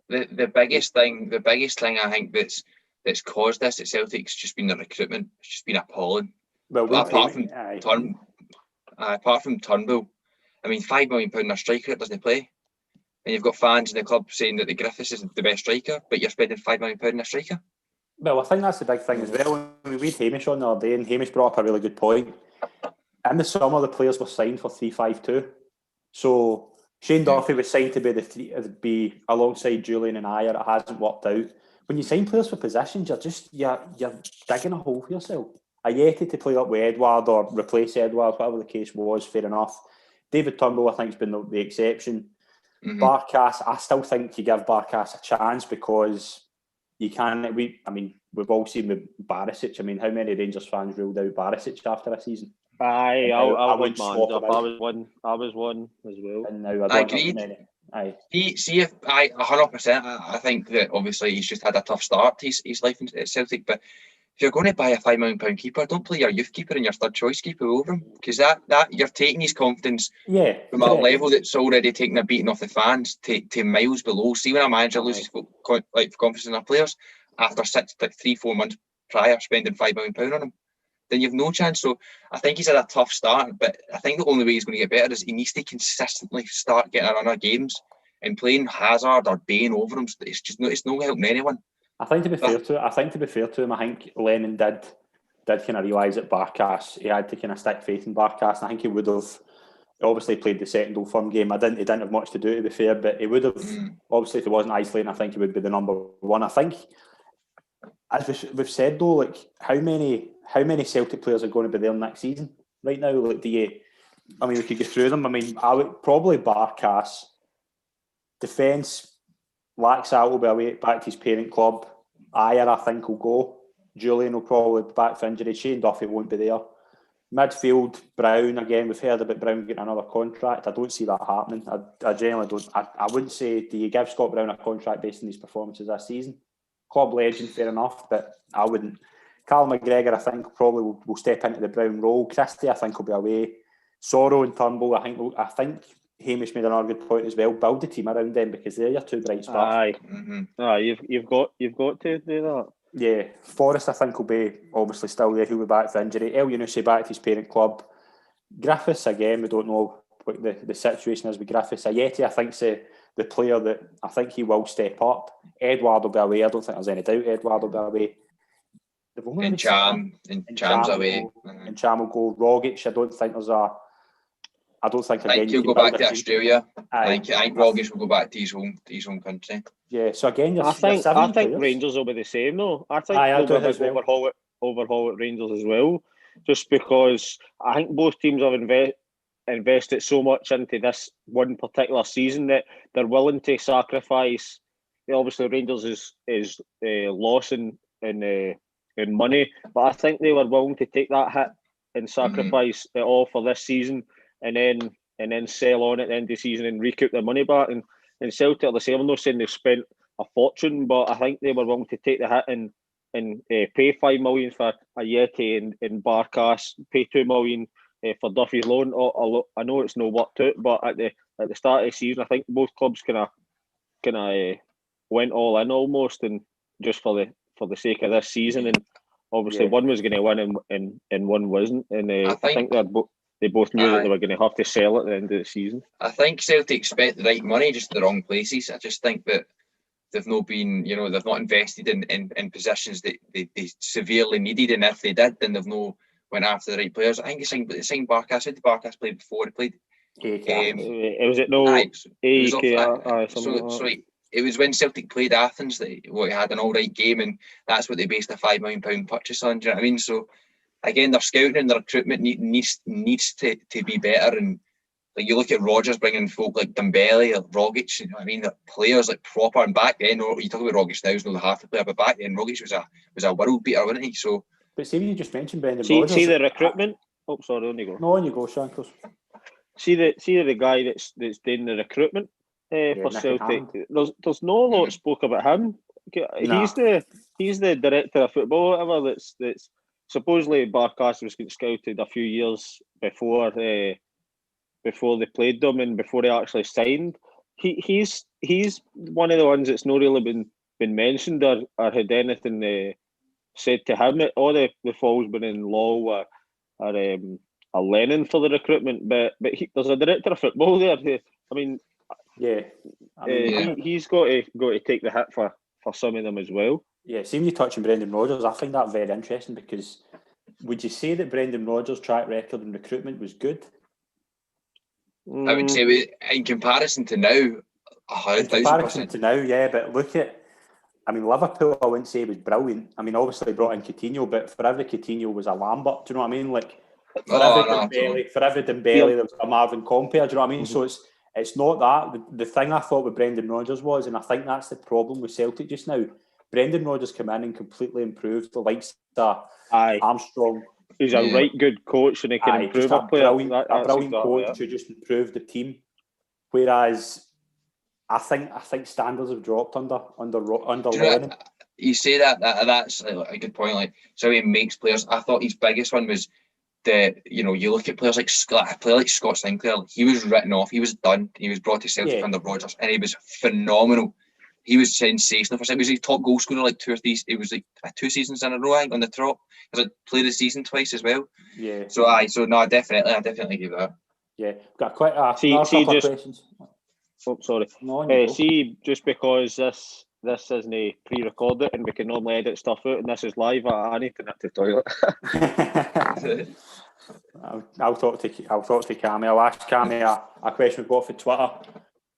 the biggest thing I think that's caused this at Celtic's just been the recruitment. It's just been appalling. Well, apart from Turnbull, I mean, £5 million a striker that doesn't play, and you've got fans in the club saying that the Griffiths is the best striker, but you're spending £5 million on a striker. Well, I think that's the big thing as well. We had Hamish on the other day, and Hamish brought up a really good point. In the summer, the players were signed for 3-5-2. So Shane Duffy was signed to be alongside Julian and Ayer. It hasn't worked out. When you sign players for positions, you're digging a hole for yourself. Ayeti to play up with Edouard or replace Edouard, whatever the case was, fair enough. David Turnbull, I think, has been the exception. Mm-hmm. Barkas, I still think you give Barkas a chance because you can. We've all seen with Barisic. I mean, how many Rangers fans ruled out Barisic after a season? Aye, I was one as well. And now I agreed. Aye. See if 100%. I think that obviously he's just had a tough start. His life at Celtic, but if you're going to buy a £5 million keeper, don't play your youth keeper and your third choice keeper over him, because that you're taking his confidence from a level that's already taking a beating off the fans to miles below. See, when a manager loses confidence in their players after 3-4 months prior spending £5 million on him, then you've no chance. So I think he's had a tough start, but I think the only way he's going to get better is he needs to consistently start getting a run of games and playing Hazard or Bane over him. It's not helping anyone. I think to be fair to him, I think Lennon did kind of realise that Barkas, he had to kind of stick faith in Barkas. And I think he would have obviously played the second Old Firm game. He didn't have much to do, to be fair, but he would have obviously, if he wasn't isolating, I think he would be the number one. I think, as we've said though, like how many Celtic players are going to be there next season right now? Like, we could go through them. I mean, I would probably Barkas. Defence, Laxalt will be away back to his parent club. Ayer, I think, will go. Julian will probably be back for injury. Shane Duffy won't be there. Midfield, Brown, again, we've heard about Brown getting another contract. I don't see that happening. I generally don't. I wouldn't say, do you give Scott Brown a contract based on his performances this season? Club legend, fair enough, but I wouldn't. Carl McGregor, I think, probably will step into the Brown role. Christie, I think, will be away. Sorrow and Turnbull, I think Hamish made another good point as well. Build the team around them because they're your two bright spots. Aye, you've got to do that. Yeah, Forrest I think will be obviously still there. He'll be back for injury. El Yunusi back to his parent club. Griffiths again, we don't know what the situation is with Griffiths. Ayeti I think's the player that I think he will step up. Edouard will be away. I don't think there's any doubt Edouard will be away. And Cham's away. And Cham will go. Rogic, I think he'll go back to Australia. I think Rogic will go back to his home country. Yeah, so again, I think Rangers will be the same though. I think they'll be overhaul at Rangers as well, just because I think both teams have invested so much into this one particular season that they're willing to sacrifice. Obviously, Rangers is loss in money, but I think they were willing to take that hit and sacrifice it all for this season, and then sell on at the end of the season and recoup their money back. And Celtic are the same. I'm not saying they've spent a fortune, but I think they were willing to take the hit and pay $5 million for Ayeti and Barkas, pay $2 million for Duffy's loan. I know it's no worked out, but at the start of the season, I think both clubs kind of went all in almost, and just for the sake of this season. And obviously, one was going to win and one wasn't. And I think they're both. they both knew that they were going to have to sell at the end of the season. I think Celtic spent the right money, just the wrong places. I just think that they've not been, they've not invested in positions that they severely needed, and if they did, then they've not went after the right players. I think they signed Barkas. Who did Barkas play before? He played. Was it no AEK? It was when Celtic played Athens that he had an all right game, and that's what they based a £5 million purchase on. Do you know what I mean? So again, their scouting and their recruitment needs to be better. And like you look at Rodgers bringing folk like Dembele or Rogic, you know what I mean? The players like proper. And back then, you talk about Rogic now, he's not the half the player, but back then Rogic was a world beater, wasn't he? So, but see, when you just mentioned Brendan Rodgers, see the recruitment. Oh, sorry, on you go. No, on you go, Shankland. See the guy that's doing the recruitment for Celtic. There's no lot spoke about him. He's the director of football, or whatever. That's supposedly Barkas was getting scouted a few years before they played them and before they actually signed. He's one of the ones that's not really been mentioned or had anything said to him. All the falls been in law are Lennon for the recruitment, but there's a director of football there. He's got to take the hit for some of them as well. Yeah, see, when you touch on Brendan Rodgers, I find that very interesting, because would you say that Brendan Rodgers' track record in recruitment was good? I would say in comparison to now, 1,000%. Yeah, but look at, Liverpool, I wouldn't say was brilliant. Obviously brought in Coutinho, but for every Coutinho was a Lambert. Do you know what I mean? Like, for every Dembele, there was a Marvin Compere. Do you know what I mean? So it's not that. The thing I thought with Brendan Rodgers was, and I think that's the problem with Celtic just now, Brendan Rodgers came in and completely improved the likes of Armstrong. He's a right good coach, and he can improve a player. A brilliant coach who just improved the team. Whereas I think standards have dropped under Lennon. You say that's a good point. Like, so he makes players. I thought his biggest one was you look at players like Scott Sinclair. He was written off. He was done. He was brought to Celtic under Rodgers, and he was phenomenal. He was sensational. He was a top goal scorer like 2 or 3. It was like 2 seasons in a row, I think, on the top. He was played the season twice as well. Yeah. So I definitely give that. Yeah, got quite a couple of questions. Oh, sorry. No, just because this isn't pre-recorded and we can normally edit stuff out, and this is live, I need to nip to the toilet. I'll talk to Cammy. I'll ask Cammy a question we've got for Twitter.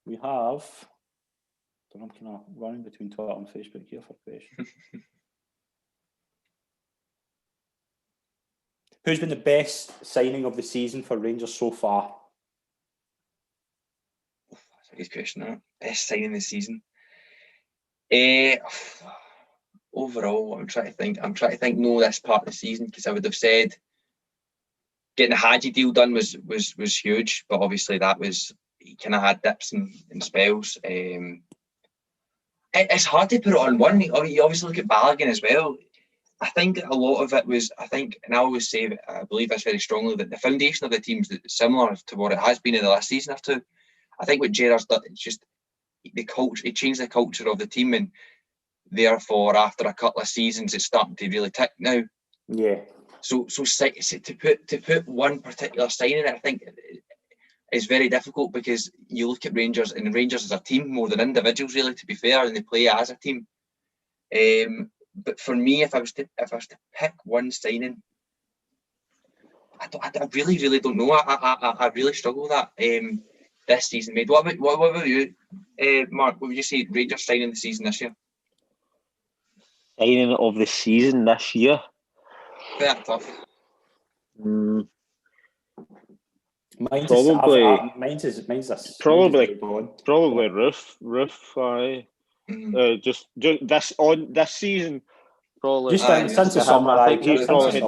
We have. I'm kind of running between Twitter and Facebook here for questions. Who's been the best signing of the season for Rangers so far? That's a good question. Best signing of the season. Overall, I'm trying to think. No, this part of the season, because I would have said getting the Hadji deal done was huge, but obviously that was, he kind of had dips and spells. It's hard to put it on one. You obviously look at Balogun as well. I think a lot of it was, and I always say, I believe this very strongly, that the foundation of the team's similar to what it has been in the last season or two. I think what Gerrard's done, it's just the culture. He changed the culture of the team, and therefore, after a couple of seasons, it's starting to really tick now. Yeah. So to put one particular signing, I think, is very difficult, because you look at Rangers, and Rangers as a team more than individuals, really, to be fair, and they play as a team. But for me, if I was to pick one signing, I really don't know. I really struggle with that this season, mate. What about you, Mark? What would you say Rangers signing the season this year? Signing of the season this year? Very tough. Probably Roof. Aye. Just this season. Probably. Just since the summer, I think he's probably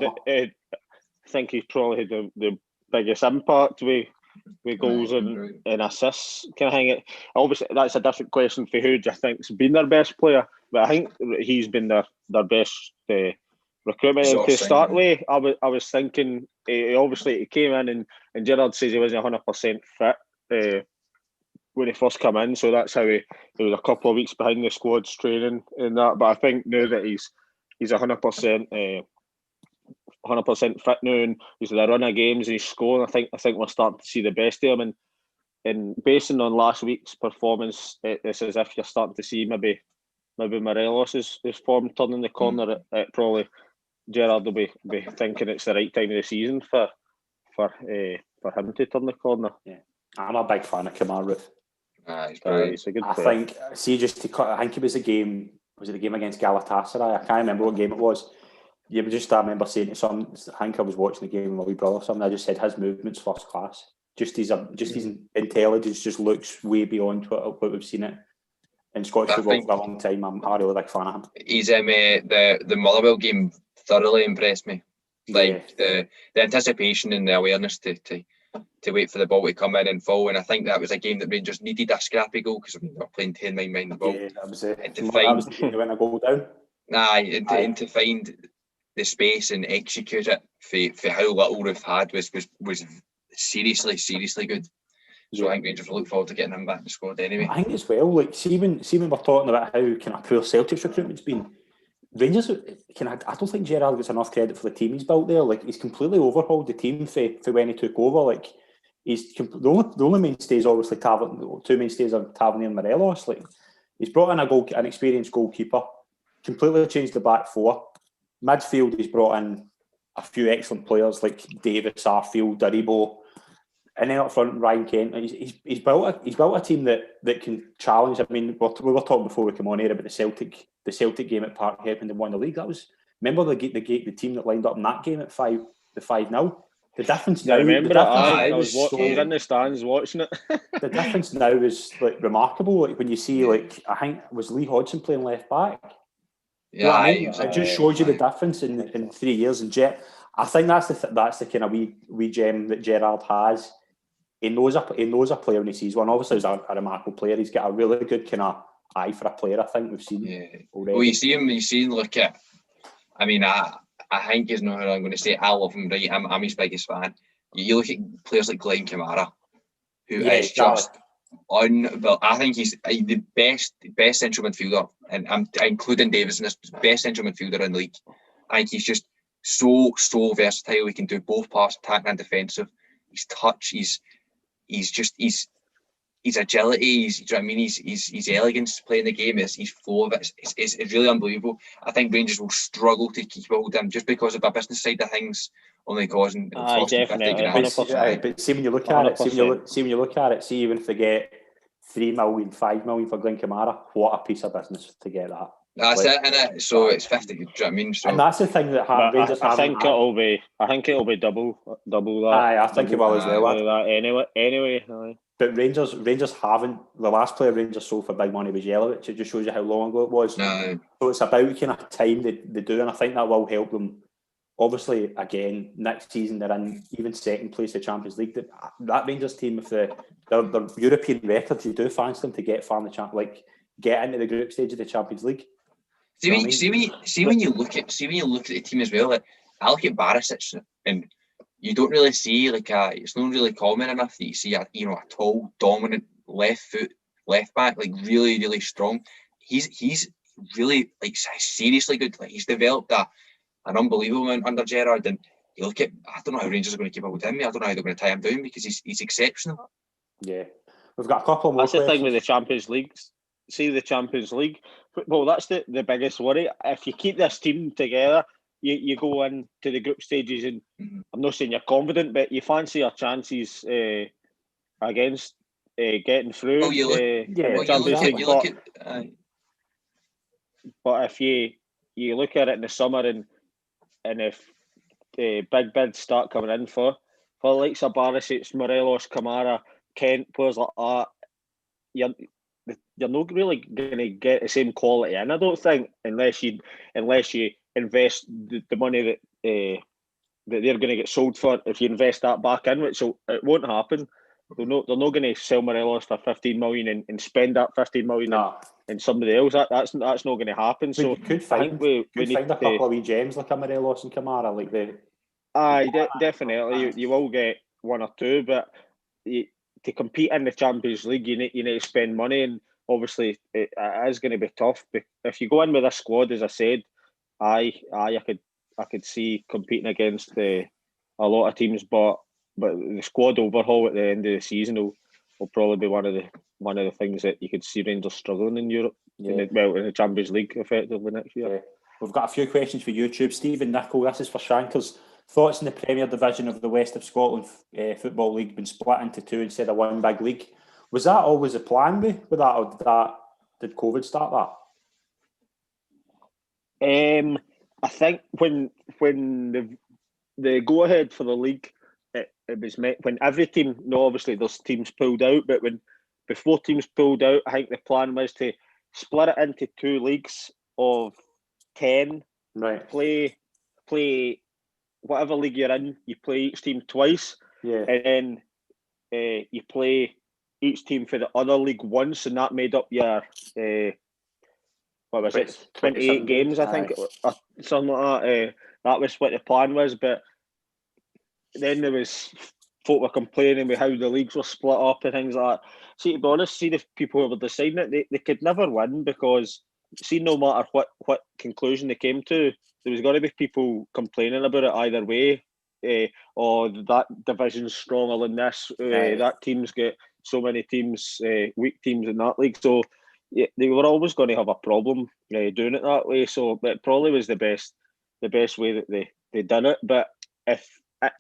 had the biggest impact with goals and assists. Can I hang it? Obviously, that's a different question for who do I think's been their best player, but I think he's been their best recruitment. To start with, I was thinking, obviously he came in and Gerrard says he wasn't 100% fit when he first came in, so that's how he was a couple of weeks behind the squad's training and that. But I think now that he's 100% 100% fit now, and he's had a run of games and he's scoring. I think we're starting to see the best of him, and basing on last week's performance, it's as if you're starting to see maybe Morelos' form turning the corner. It probably Gerrard will be thinking it's the right time of the season for him to turn the corner. Yeah, I'm a big fan of Kamara. He's a good player. I think it was the game. Was it the game against Galatasaray? I can't remember what game it was. I remember saying to some. I think I was watching the game with my wee brother or something. I just said his movement's first class. Just his intelligence just looks way beyond what we've seen it in Scottish football for a long time. I'm a really big fan of him. He's the Motherwell game thoroughly impressed me. Like the anticipation and the awareness to wait for the ball to come in and fall, and I think that was a game that Rangers needed a scrappy goal because they were playing 10 men behind the ball. Yeah, that was it. That was the game they went a goal down. And to find the space and execute it for how little we've had was seriously good. So I think Rangers will look forward to getting him back in the squad anyway. I think as well, like see when we're talking about how kind of poor Celtic's recruitment's been, Rangers I don't think Gerrard gets enough credit for the team he's built there. Like he's completely overhauled the team for when he took over. Like he's the only mainstays obviously two mainstays are Tavernier and Morelos. Like he's brought in an experienced goalkeeper, completely changed the back four. Midfield he's brought in a few excellent players like Davis, Arfield, Daribo. And then up front, Ryan Kent. He's built a team that can challenge. I mean, we were talking before we came on here about the Celtic game at Parkhead when they won the league. That was the team that lined up in that game at 5-0. The difference now. I was in the stands watching it. The difference now is like remarkable. Like when you see, like I think was Lee Hodgson playing left back. Yeah, it just shows you the difference in 3 years. And I think that's the kind of wee gem that Gerrard has. He knows a player when he sees one. Obviously, he's a remarkable player. He's got a really good kind of eye for a player. I think we've seen. Yeah. Already. Well, you see him. Look at. I mean, I think he's not who I'm going to say. I love him. Right, I'm his biggest fan. You look at players like Glenn Kamara, who is just unbelievable. I think he's the best central midfielder, and I'm including Davis in this best central midfielder in the league. I think he's just so versatile. He can do both parts, attack and defensive. His touch, his agility, his elegance playing the game, his flow of it is really unbelievable. I think Rangers will struggle to keep hold of him just because of a business side of things only costing. Definitely, but see when you look at it, see even if they get 3 million, 5 million for Glenn Kamara, what a piece of business to get that. That's it, innit? So it's 50. Do you know what I mean? So, and that's the thing that Rangers I think it'll be double that. I think it will as well. That anyway. But Rangers haven't. The last player Rangers sold for big money was Yelovich. It just shows you how long ago it was. No. So it's about kind of time they do, and I think that will help them. Obviously, again, next season they're in even second place in the Champions League. That Rangers team, if their European records, you do fancy them to get far in the get into the group stage of the Champions League. See when you look at the team as well. Like I look at Barisic, and you don't really see it's not really common enough that you see a tall, dominant left back, like really, really strong. He's really seriously good. Like he's developed an unbelievable amount under Gerrard, and you look at, I don't know how Rangers are going to keep up with him. I don't know how they're going to tie him down because he's exceptional. Yeah, we've got a couple more. That's the thing with the Champions League. See the Champions League. Well, that's the biggest worry. If you keep this team together, you go into the group stages, and I'm not saying you're confident, but you fancy your chances against getting through. But if you look at it in the summer, and if big bids start coming in for the likes of Barisic, Morelos, Kamara, Kent, players like that, you're not really going to get the same quality in, I don't think, unless you invest the money that they're going to get sold for. If you invest that back in, which it won't happen. They're not going to sell Morelos for 15 million and spend that 15 million in somebody else. That's not going to happen. But so you could find a couple of wee gems like a Morelos and Kamara, like the. Definitely. You will get one or two, but to compete in the Champions League, you need to spend money, and obviously it is going to be tough. If you go in with a squad, as I said, I could I could see competing against a lot of teams, but the squad overhaul at the end of the season will probably be one of the things that you could see Rangers struggling in Europe. In the Champions League effectively next year. Yeah. We've got a few questions for YouTube. Stephen Nicol, this is for Shankers. Thoughts in the Premier Division of the West of Scotland Football League being split into two instead of one big league? Was that always a plan with that, or did COVID start that? I think when the go ahead for the league, it was met when every team. No, obviously there's teams pulled out, but before teams pulled out, I think the plan was to split it into two leagues of 10. Right. Play whatever league you're in. You play each team twice. Yeah. And then you play each team for the other league once, and that made up your what was it? 28 games, I think, or something like that. That was what the plan was, but then there was folk were complaining with how the leagues were split up and things like that. See, to be honest, see the people who were deciding it, they could never win, because see, no matter what conclusion they came to, there was going to be people complaining about it either way. Or that division's stronger than this. That team's got so many teams, weak teams in that league. So yeah, they were always going to have a problem doing it that way. So it probably was the best way that they done it. But if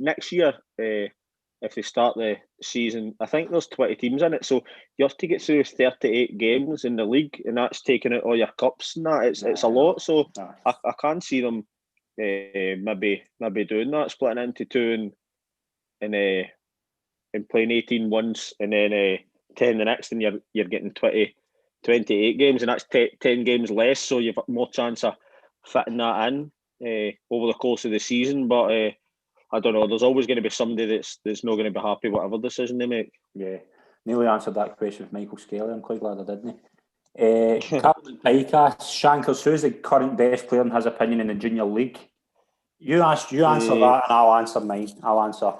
next year, if they start the season, I think there's 20 teams in it, so you have to get through 38 games in the league, and that's taking out all your cups and that. It's a lot, so I can't see them maybe doing that, splitting into two and playing 18 once and then 10 the next, and you're getting 28 games, and that's 10 games less, so you've got more chance of fitting that in over the course of the season. But I don't know. There's always going to be somebody that's not going to be happy whatever decision they make. Yeah, nearly answered that question with Michael Skelly. I'm quite glad I didn't. Captain Pike asks, Shankers, who's the current best player in his opinion in the Junior League? You answer that, and I'll answer mine. I'll answer.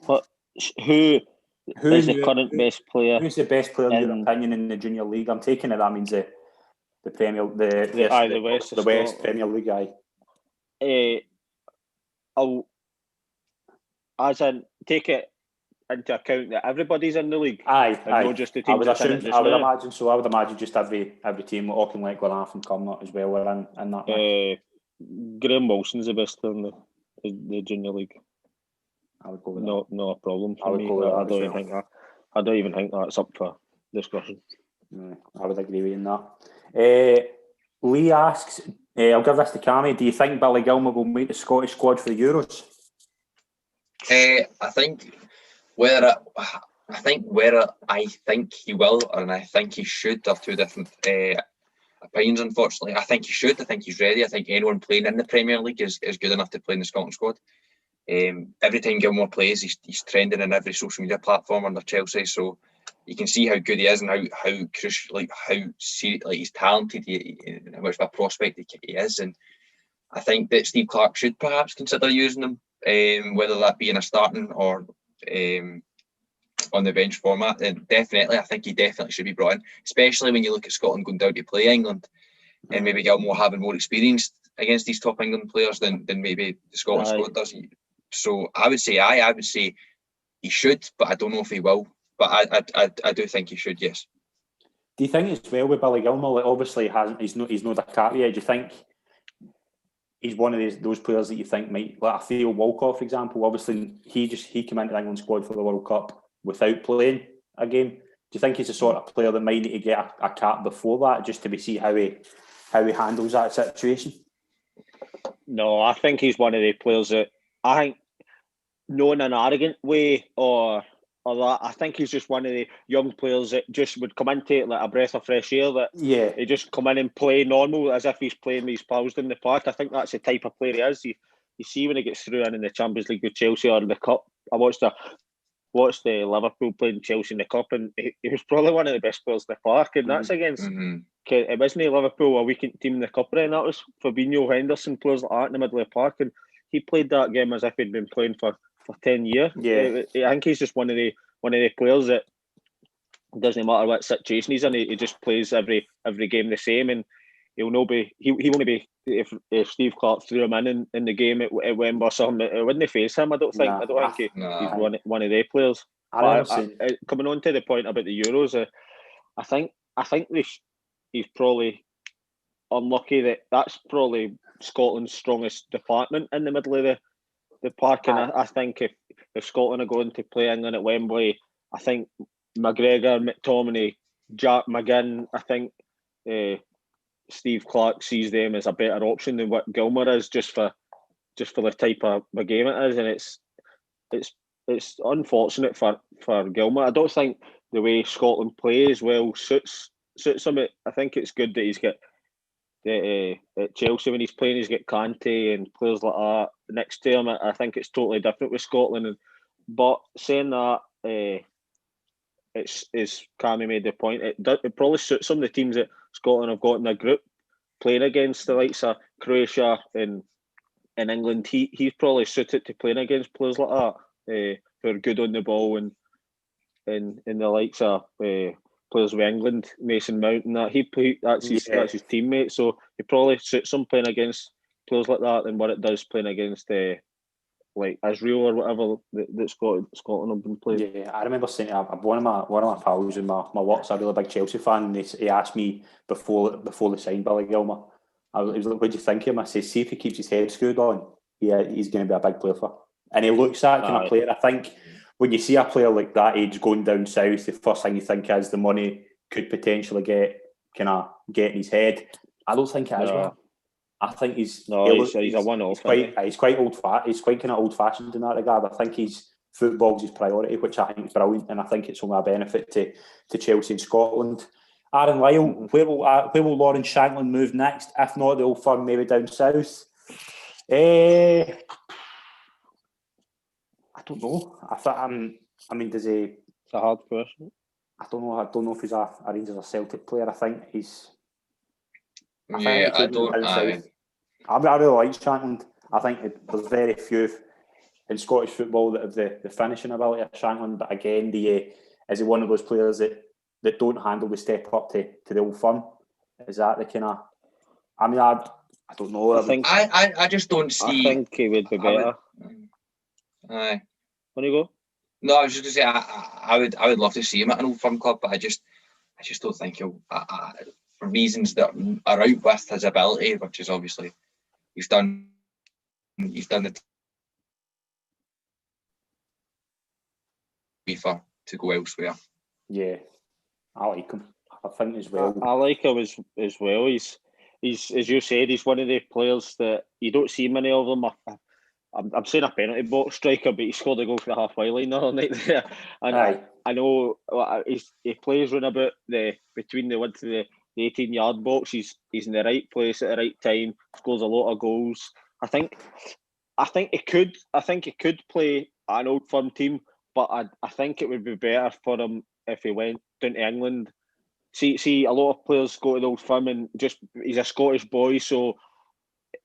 Who is the current best player? Who's the best player in your opinion in the Junior League? I'm taking it that means the Premier, the West Premier League. I'll as in take it into account that everybody's in the league. Aye. Not just the teams that's in it just I would now. imagine so. I would imagine just every team, Auckland, Glenafton, and Cumnock as well, were in that match. Graham Wilson's the best player in the Junior League. I would go with that. No problem for me. I don't even think that's up for discussion. I would agree with you on that. Lee asks, I'll give this to Cammy. Do you think Billy Gilmour will make the Scottish squad for the Euros? I think whether I think he will and I think he should are two different opinions, unfortunately. I think he should. I think he's ready. I think anyone playing in the Premier League is good enough to play in the Scotland squad. Every time Gilmour plays, he's trending in every social media platform under Chelsea, so you can see how good he is and how crucial, he's talented, how much of a prospect he is. And I think that Steve Clarke should perhaps consider using him, whether that be in a starting or on the bench format. And definitely, I think he definitely should be brought in, especially when you look at Scotland going down to play England, and maybe Gilmour having more experience against these top England players than maybe the Scotland squad does. So I would say he should, but I don't know if he will. But I do think he should, yes. Do you think as well with Billy Gilmour, like obviously he's not a cap yet? Do you think he's one of those players that you think might, like Theo Walcott, for example? Obviously he came into the England squad for the World Cup without playing a game. Do you think he's the sort of player that might need to get a cap before that, just to see how he handles that situation? No, I think he's one of the players that I think, not in an arrogant way or that. I think he's just one of the young players that just would come into it like a breath of fresh air. That he just come in and play normal as if he's playing with his pals in the park. I think that's the type of player he is. You see when he gets through in the Champions League with Chelsea or in the Cup. I watched the Liverpool playing Chelsea in the Cup, and he was probably one of the best players in the park. And that's against it wasn't Liverpool a weekend team in the Cup, and that was Fabinho, Henderson, players like that in the middle of the park, and he played that game as if he'd been playing for 10 years. I think he's just one of the players that doesn't matter what situation he's in, he just plays every game the same, and he'll not be. He won't be if Steve Clark threw him in the game at Wembley or something. It wouldn't face him. I don't think. I don't think he's one of their players. Coming on to the point about the Euros, I think he's probably unlucky that's probably Scotland's strongest department in the middle of the park, and I think if Scotland are going to play England at Wembley, I think McGregor, McTominay, Jack McGinn, I think Steve Clark sees them as a better option than what Gilmour is, just for the type of a game it is, and it's unfortunate for Gilmour. I don't think the way Scotland plays well suits him. I think it's good that he's got at Chelsea when he's playing, he's got Kante and players like that next to him. I think it's totally different with Scotland. But saying that, it's Cammy made the point. It probably suits some of the teams that Scotland have got in their group playing against the likes of Croatia and England. He's probably suited to playing against players like that who are good on the ball and the likes of players with England, Mason Mount and that. That's his teammate, so he probably suits him playing against players like that than what it does playing against like Israel or whatever that Scotland have been playing. Yeah, I remember saying one of my pals in my work's a really big Chelsea fan, and he asked me before the sign Billy Gilmour. He was like, "What do you think of him?" I said, "See if he keeps his head screwed on, he's going to be a big player for." And he looks that kind of player. I think when you see a player like that age going down south, the first thing you think is the money could potentially get in his head. I don't think it is. I think he's a one-off. He's quite old-fashioned. He's quite kind of old-fashioned in that regard. I think football's his priority, which I think is brilliant, and I think it's only a benefit to Chelsea and Scotland. Aaron Lyle, where will Lawrence Shankland move next? If not the Old Firm, maybe down south. I don't know. I mean, does he? It's a hard question. I don't know if he's a Rangers or Celtic player. I think he's. I really like Shankland. I think there's very few in Scottish football that have the finishing ability of Shankland. But again, is he one of those players that don't handle the step up to the Old Firm? Is that the kind of? I mean, I don't know. I just don't see. I think he would be better. Aye. Want to go? No, I was just going to say I would love to see him at an Old Firm club, but I just don't think he'll. For reasons that are out with his ability, which is obviously he's done the FIFA to go elsewhere. Yeah, I like him. I think as well. I like him as well. He's as you said, he's one of the players that you don't see many of them. I'm saying a penalty box striker, but he scored a goal for the halfway line the other night there. And I know he plays round about between the width of the 18-yard box. He's in the right place at the right time. Scores a lot of goals. I think he could play an Old Firm team, but I think it would be better for him if he went down to England. See, a lot of players go to the Old Firm and he's a Scottish boy, so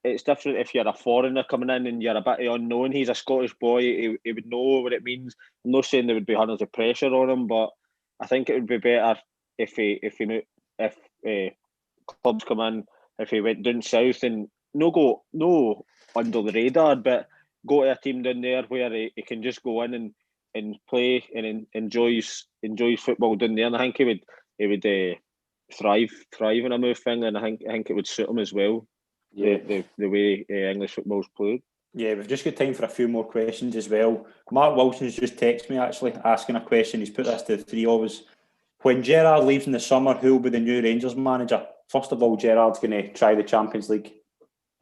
it's different if you're a foreigner coming in and you're a bit unknown. He's a Scottish boy. He would know what it means. I'm not saying there would be hundreds of pressure on him, but I think it would be better if clubs come in, if he went down south and no under the radar, but go to a team down there where he can just go in and play and enjoys football down there. And I think he would thrive in a move thing, and I think it would suit him as well. Yeah, the way English football's played. Yeah, we've just got time for a few more questions as well. Mark Wilson's just texted me actually asking a question. He's put this to the three of us. When Gerrard leaves in the summer, who will be the new Rangers manager? First of all, Gerrard's going to try the Champions League.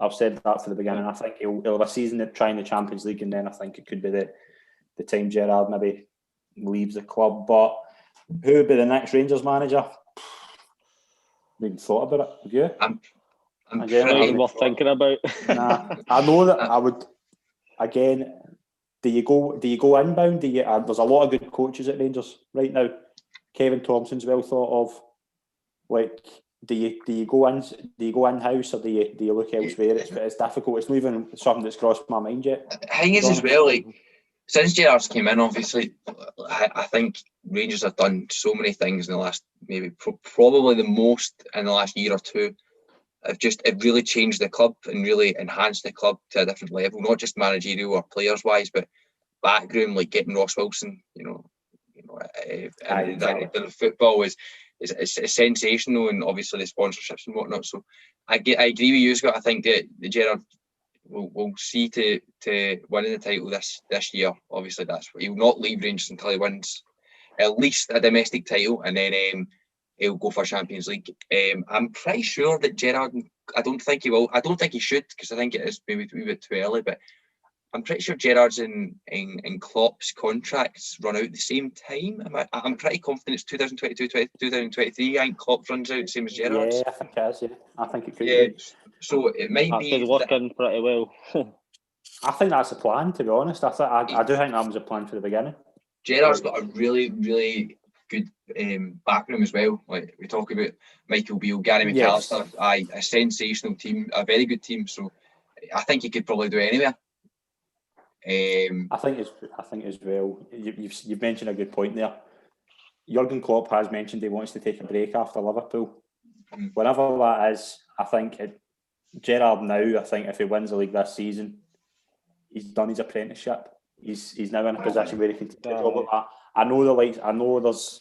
I've said that for the beginning. I think he'll have a season at trying the Champions League, and then I think it could be the time Gerrard maybe leaves the club. But who would be the next Rangers manager? I haven't thought about it. Have you? I'm pretty worth thinking about. Nah, I know that I would. Again, do you go inbound? There's a lot of good coaches at Rangers right now. Kevin Thompson's well thought of. Like, do you go in-house or do you look elsewhere? It's difficult. It's not even something that's crossed my mind yet. The thing is as well, like, since Gerrard's came in, obviously, I think Rangers have done so many things in the last, maybe probably the most in the last year or two. it really changed the club and really enhanced the club to a different level, not just managerial or players wise, but background, like getting Ross Wilson, and the football is sensational, and obviously the sponsorships and whatnot. So I agree with you, Scott. I think that the Gerrard will see to winning the title this year. Obviously, he'll not leave Rangers until he wins at least a domestic title, and then he'll go for Champions League. I'm pretty sure that Gerrard, I don't think he will. I don't think he should, because I think it is maybe a wee bit too early, but I'm pretty sure Gerrard's and Klopp's contracts run out at the same time. I'm pretty confident it's 2022, 2023. I think Klopp runs out the same as Gerrard's. Yeah, I think it is. Yeah, I think it could be. So it might be working pretty well. I think that's the plan, to be honest. I do think that was a plan for the beginning. Gerrard's got a really, really good backroom as well. Like we talk about Michael Beale, Gary McAllister, a sensational team, a very good team. So I think he could probably do anywhere. I think as well. You've mentioned a good point there. Jurgen Klopp has mentioned he wants to take a break after Liverpool. Whenever that is, I think Gerrard now. I think if he wins the league this season, he's done his apprenticeship. He's now in a position where he can take a job like that. I know there's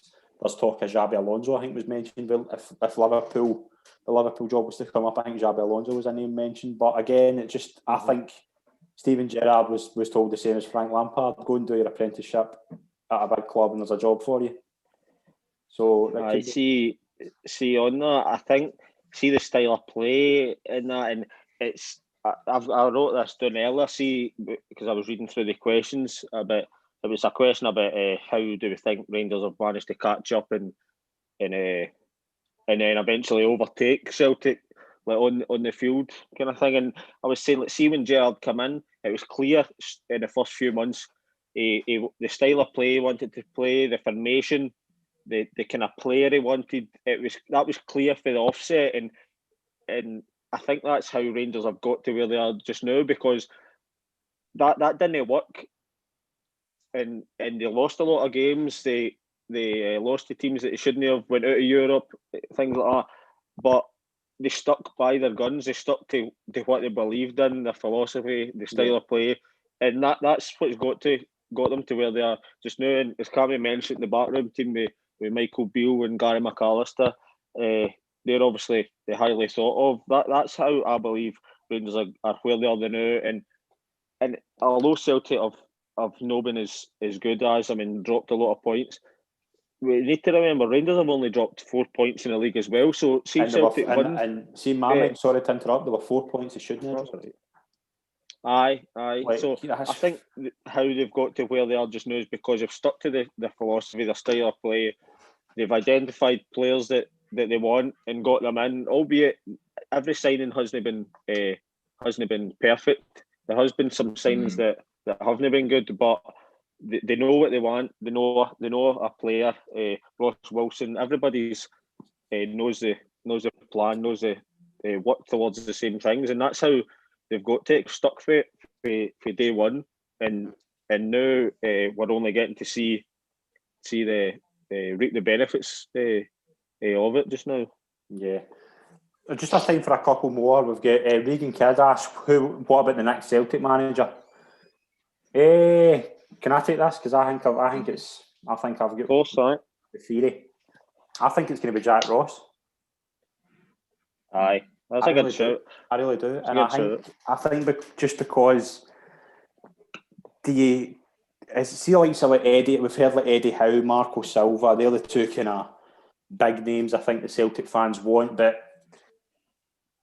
talk of Xabi Alonso, I think was mentioned. If the Liverpool job was to come up, I think Xabi Alonso was a name mentioned. But again, I think Steven Gerrard was told the same as Frank Lampard: go and do your apprenticeship at a big club, and there's a job for you. So I see on that. I think the style of play in that, and it's. I wrote this down earlier. Because I was reading through the questions about. It was a question about how do we think Rangers have managed to catch up and then eventually overtake Celtic, like on the field kind of thing. And I was saying, see when Gerrard came in, it was clear in the first few months the style of play he wanted to play, the formation, the kind of player he wanted. That was clear for the offset, and I think that's how Rangers have got to where they are just now, because that didn't work. And they lost a lot of games. They lost to teams that they shouldn't have, went out of Europe, things like that. But they stuck by their guns. They stuck to what they believed in, their philosophy, the style of play, and that's what's got them to where they are just now. And as Cammy mentioned, the backroom team with Michael Beale and Gary McAllister, they're obviously highly thought of. That's how I believe Rangers are where they are now. And although Celtic have not been as good as, dropped a lot of points. We need to remember Rangers have only dropped 4 points in the league as well. So see Celtic win. And see Marmite, sorry to interrupt, there were 4 points they shouldn't have. Aye. So I think how they've got to where they are just now is because they've stuck to their philosophy, their style of play. They've identified players that they want and got them in, albeit every signing hasn't been perfect. There has been some signings that haven't been good, but they know what they want. They know a player. Ross Wilson. Everybody's knows the plan, knows the work towards the same things, and that's how they've got to stuck for day one. And now we're only getting to see the reap the benefits of it just now. Yeah. Just a time for a couple more. We've got Regan Kidd asked, what about the next Celtic manager? Can I take this? Because I think I've got the theory. I think it's going to be Jack Ross. Aye, that's a good shout. I really do, and I think just because see like Eddie, we've heard like Eddie Howe, Marco Silva, they're the two kind of big names I think the Celtic fans want, but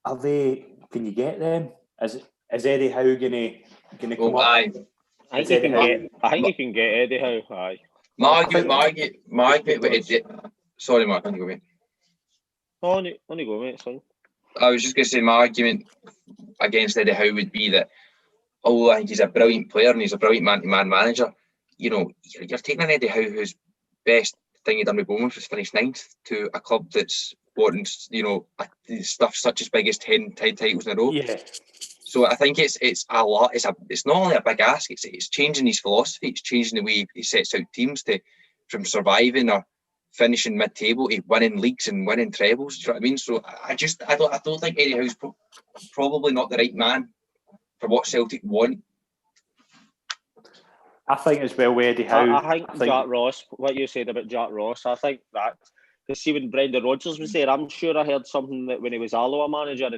are they? Can you get them? Is Eddie Howe gonna come up? I think you can get Eddie Howe. Aye. My argument. Sorry, Mark. Only go, mate. Only go, mate. It's fine. I was just going to say my argument against Eddie Howe would be that, I think he's a brilliant player and he's a brilliant man-to-man manager. You're taking an Eddie Howe whose best thing he done with Bournemouth was finish 9th to a club that's wanting, stuff such as big as 10 titles in a row. Yeah. So I think it's a lot. It's not only a big ask. It's changing his philosophy. It's changing the way he sets out teams from surviving or finishing mid-table to winning leagues and winning trebles. Do you know what I mean? So I don't think Eddie Howe's probably not the right man for what Celtic want. I think as well with Eddie Howe. I think Jack Ross, what you said about Jack Ross, I think that, because see when Brendan Rodgers was there, I'm sure I heard something that when he was Alloa manager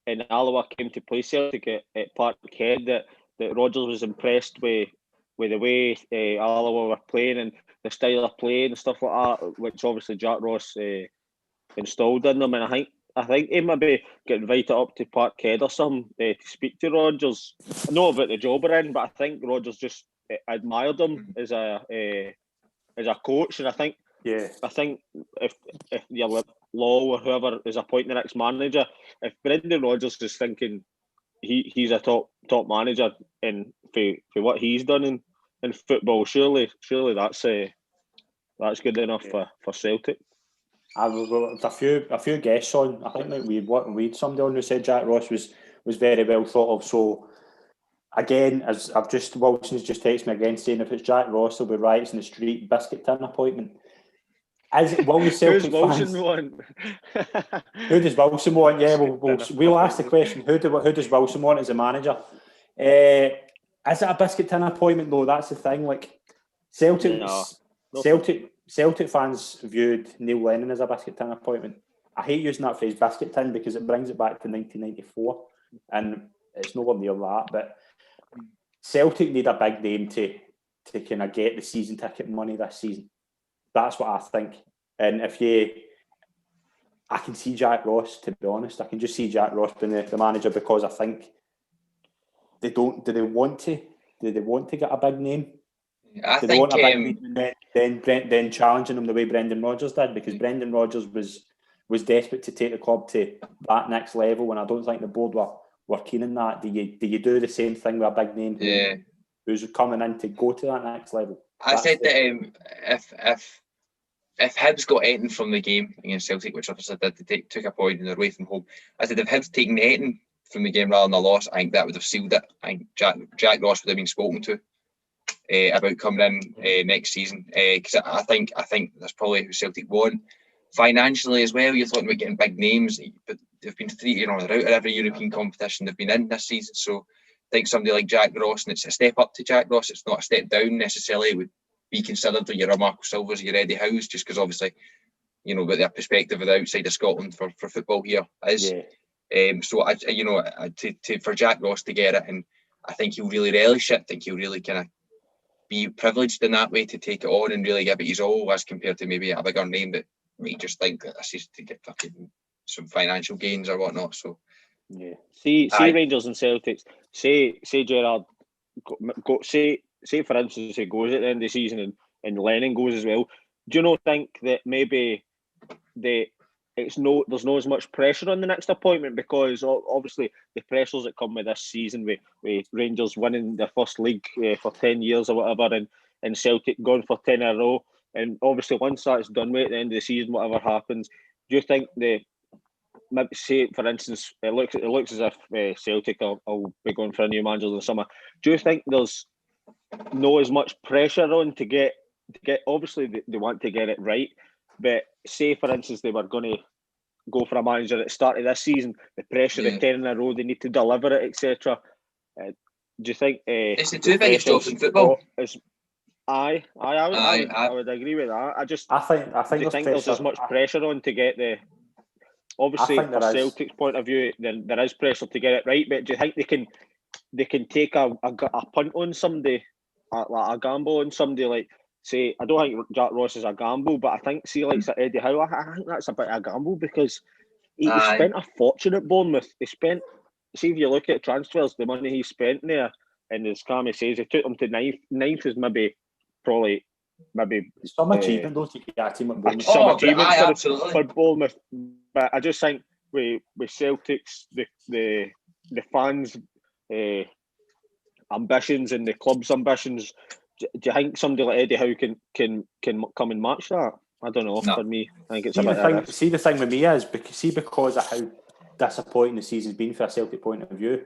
and Alloa came to play Celtic at Parkhead, that Rodgers was impressed with the way Alloa were playing and the style of play and stuff like that, which obviously Jack Ross installed in them. And I think he maybe get invited up to Parkhead or something to speak to Rodgers. I know about the job we're in, but I think Rodgers just admired him as a coach, and I think if your Law or whoever is appointing the next manager, if Brendan Rodgers is thinking he's a top manager and for what he's done in football, surely that's good enough for Celtic. A few guests on. I think like we'd somebody on who said Jack Ross was very well thought of. So again, as Wilson's just texted me again saying if it's Jack Ross, there'll be riots in the street. Biscuit tin appointment. Will the Celtic Who's Wilson fans want? Who does Wilson want? Yeah, we'll ask the question. Who does Wilson want as a manager? Is it a biscuit tin appointment though? That's the thing. Like Celtic fans viewed Neil Lennon as a biscuit tin appointment. I hate using that phrase biscuit tin because it brings it back to 1994, and it's nowhere near that. But Celtic need a big name to kind of get the season ticket money this season. That's what I think. And I can see Jack Ross, to be honest. I can just see Jack Ross being the manager because I think they don't. Do they want to get a big name? I think then challenging them the way Brendan Rodgers did, because Brendan Rodgers was desperate to take the club to that next level, and I don't think the board were keen on that. Do you do the same thing with a big name who's coming in to go to that next level? I said that if Hibs got anything from the game against Celtic, which obviously they took a point and they're away from home, I said if Hibs taken anything from the game rather than a loss, I think that would have sealed it. I think Jack Ross would have been spoken to about coming in next season, because I think that's probably who Celtic want. Financially as well, you're talking about getting big names, but they've been they're out of every European competition they've been in this season. So I think somebody like Jack Ross, and it's a step up to Jack Ross, it's not a step down necessarily. It would be considered like your Marco Silvers, your Eddie Howe's, just because obviously, with their perspective of the outside of Scotland for football here is. So for Jack Ross to get it, and I think he'll really relish it. I think he'll really kind of be privileged in that way to take it on and really give it his all, as compared to maybe a bigger name that might just think that this is to get fucking some financial gains or whatnot. So see Rangers and Celtics. Say Gerrard say for instance he goes at the end of the season and Lennon goes as well. Do you not think that maybe there's not as much pressure on the next appointment, because obviously the pressures that come with this season with Rangers winning their first league for 10 years or whatever, and Celtic going for 10 in a row, and obviously once that's done with at the end of the season, whatever happens, do you think maybe say for instance it looks as if Celtic will be going for a new manager in the summer? Do you think there's not as much pressure on to get obviously they want to get it right, but say for instance they were going to go for a manager at the start of this season, the pressure of 10 in a row, they need to deliver it, etc. Do you think it's the two biggest jobs in football? I would agree with that. I think there's as much pressure on to get the. Obviously, from Celtic's point of view, then there is pressure to get it right. But do you think they can take a punt on somebody, like a gamble on somebody? Like, say, I don't think Jack Ross is a gamble, but I think like Eddie Howe, I think that's a bit of a gamble, because he spent a fortune at Bournemouth. If you look at transfers, the money he spent there, and as Cammy says, he took them to ninth is maybe some achievement though to get a team at Bournemouth. Some achievement for Bournemouth, but I just think with Celtic's the fans' ambitions and the club's ambitions, do you think somebody like Eddie Howe can come and match that? I don't know. No. For me, I think it's the thing with me is because of how disappointing the season's been for a Celtic point of view,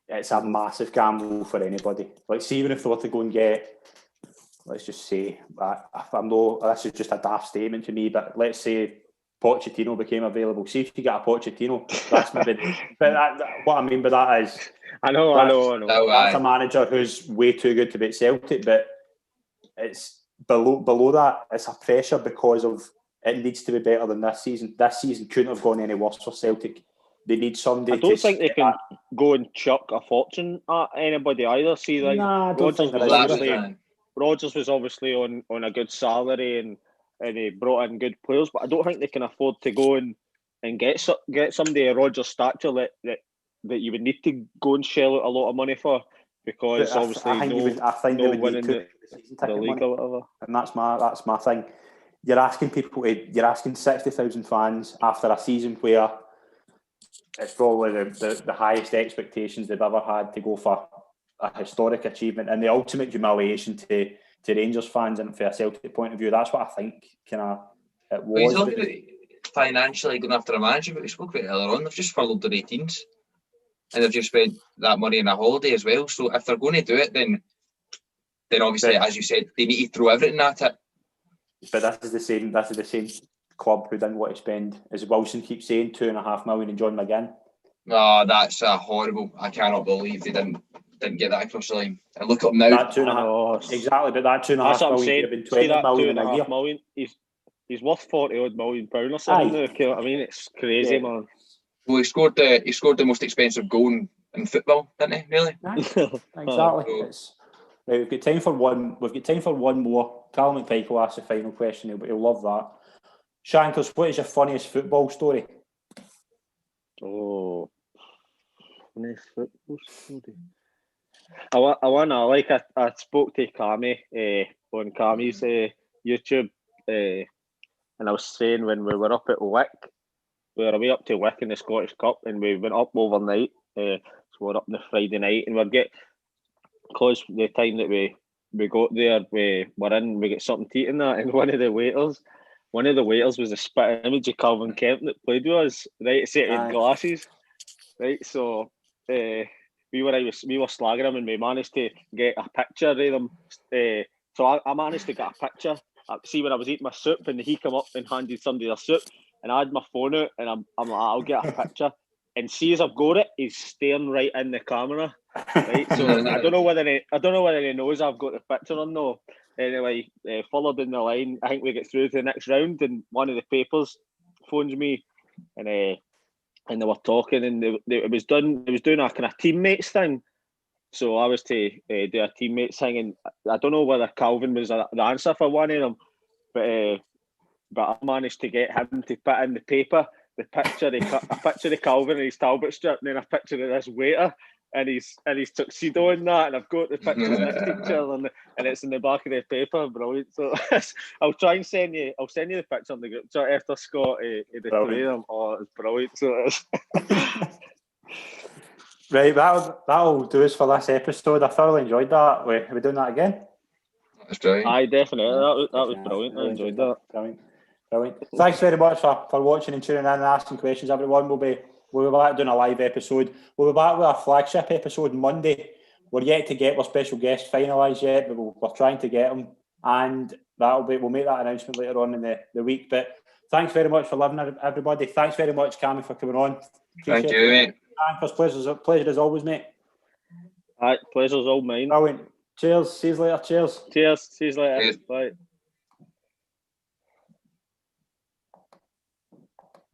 it's a massive gamble for anybody. Like, see, even if they were to go and get let's just say, this is just a daft statement to me, but let's say Pochettino became available. See if you get a Pochettino, that's maybe. What I mean by that is, I know. That's a manager who's way too good to beat Celtic, but it's below that. It's a pressure because of it needs to be better than this season. This season couldn't have gone any worse for Celtic. They need somebody. I don't think they can go and chuck a fortune at anybody either. See, like Rodgers was obviously on a good salary and he brought in good players, but I don't think they can afford to go and get somebody of Rodgers' stature that you would need to go and shell out a lot of money for, because obviously I think they would winning need the league or whatever. And that's my thing. You're asking 60,000 fans after a season where it's probably the highest expectations they've ever had to go for a historic achievement and the ultimate humiliation to Rangers fans and from a Celtic point of view. That's what I think it was. But he's talking about financially going after a manager, but we spoke about it earlier on. They've just furloughed their 18s and they've just spent that money on a holiday as well. So if they're going to do it, then obviously, as you said, they need to throw everything at it. But this is the same club who didn't want to spend, as Wilson keeps saying, $2.5 million in John McGinn. No, that's horrible. I cannot believe they didn't get that across the line. And look up now. That exactly, but that $2.5 million have been $20 million a year. Million, he's worth £40 million or something. You know what I mean? It's crazy, man. Well, he scored the most expensive goal in football, didn't he? Really? Exactly. Right, we've got time for one more. Callum McPike will ask the final question. He'll love that. Shankers, what is your funniest football story? Oh, funniest football story. I spoke to Cammy on Cammy's YouTube, and I was saying when we were up at Wick, we were away up to Wick in the Scottish Cup, and we went up overnight. So we're up on the Friday night, and because the time that we got there, we get something to eat in that, and one of the waiters was a spit image of Calvin Kemp that played with us, right? So he had glasses, right? So we were slagging him, and we managed to get a picture of them. So I managed to get a picture. See, when I was eating my soup, and he came up and handed somebody their soup, and I had my phone out, and I'm like, I'll get a picture. And see, as I've got it, he's staring right in the camera. Right, so I don't know whether he knows I've got the picture or no. Anyway, further down the line, I think we get through to the next round, and one of the papers phones me, and they were talking, and it was doing a kind of teammates thing. So I was to do a teammates thing, and I don't know whether Calvin was the answer for one of them, but I managed to get him to put in the paper a picture of Calvin in his Talbot strip, and then a picture of this waiter and his tuxedo and that, and I've got the pictures next to each other, and it's in the back of the paper. Brilliant. So I'll try and send you the picture on the group chat after Scott the three of them. Oh, it's brilliant. So it is. Right, that'll do us for this episode. I thoroughly enjoyed that. Are we doing that again? That's brilliant. Aye, definitely. That was brilliant. I enjoyed that. Brilliant. Thanks very much for watching and tuning in and asking questions, everyone. We'll be back doing a live episode. We'll be back with our flagship episode Monday. We're yet to get our special guest finalised yet, but we're trying to get them, and we'll make that announcement later on in the week. But thanks very much for living, everybody. Thanks very much, Cammy, for coming on. Thank you, mate. Pleasure as always, mate. All right, pleasure's all mine. Brilliant. Cheers. See you later. Cheers. See you later. Cheers. Bye.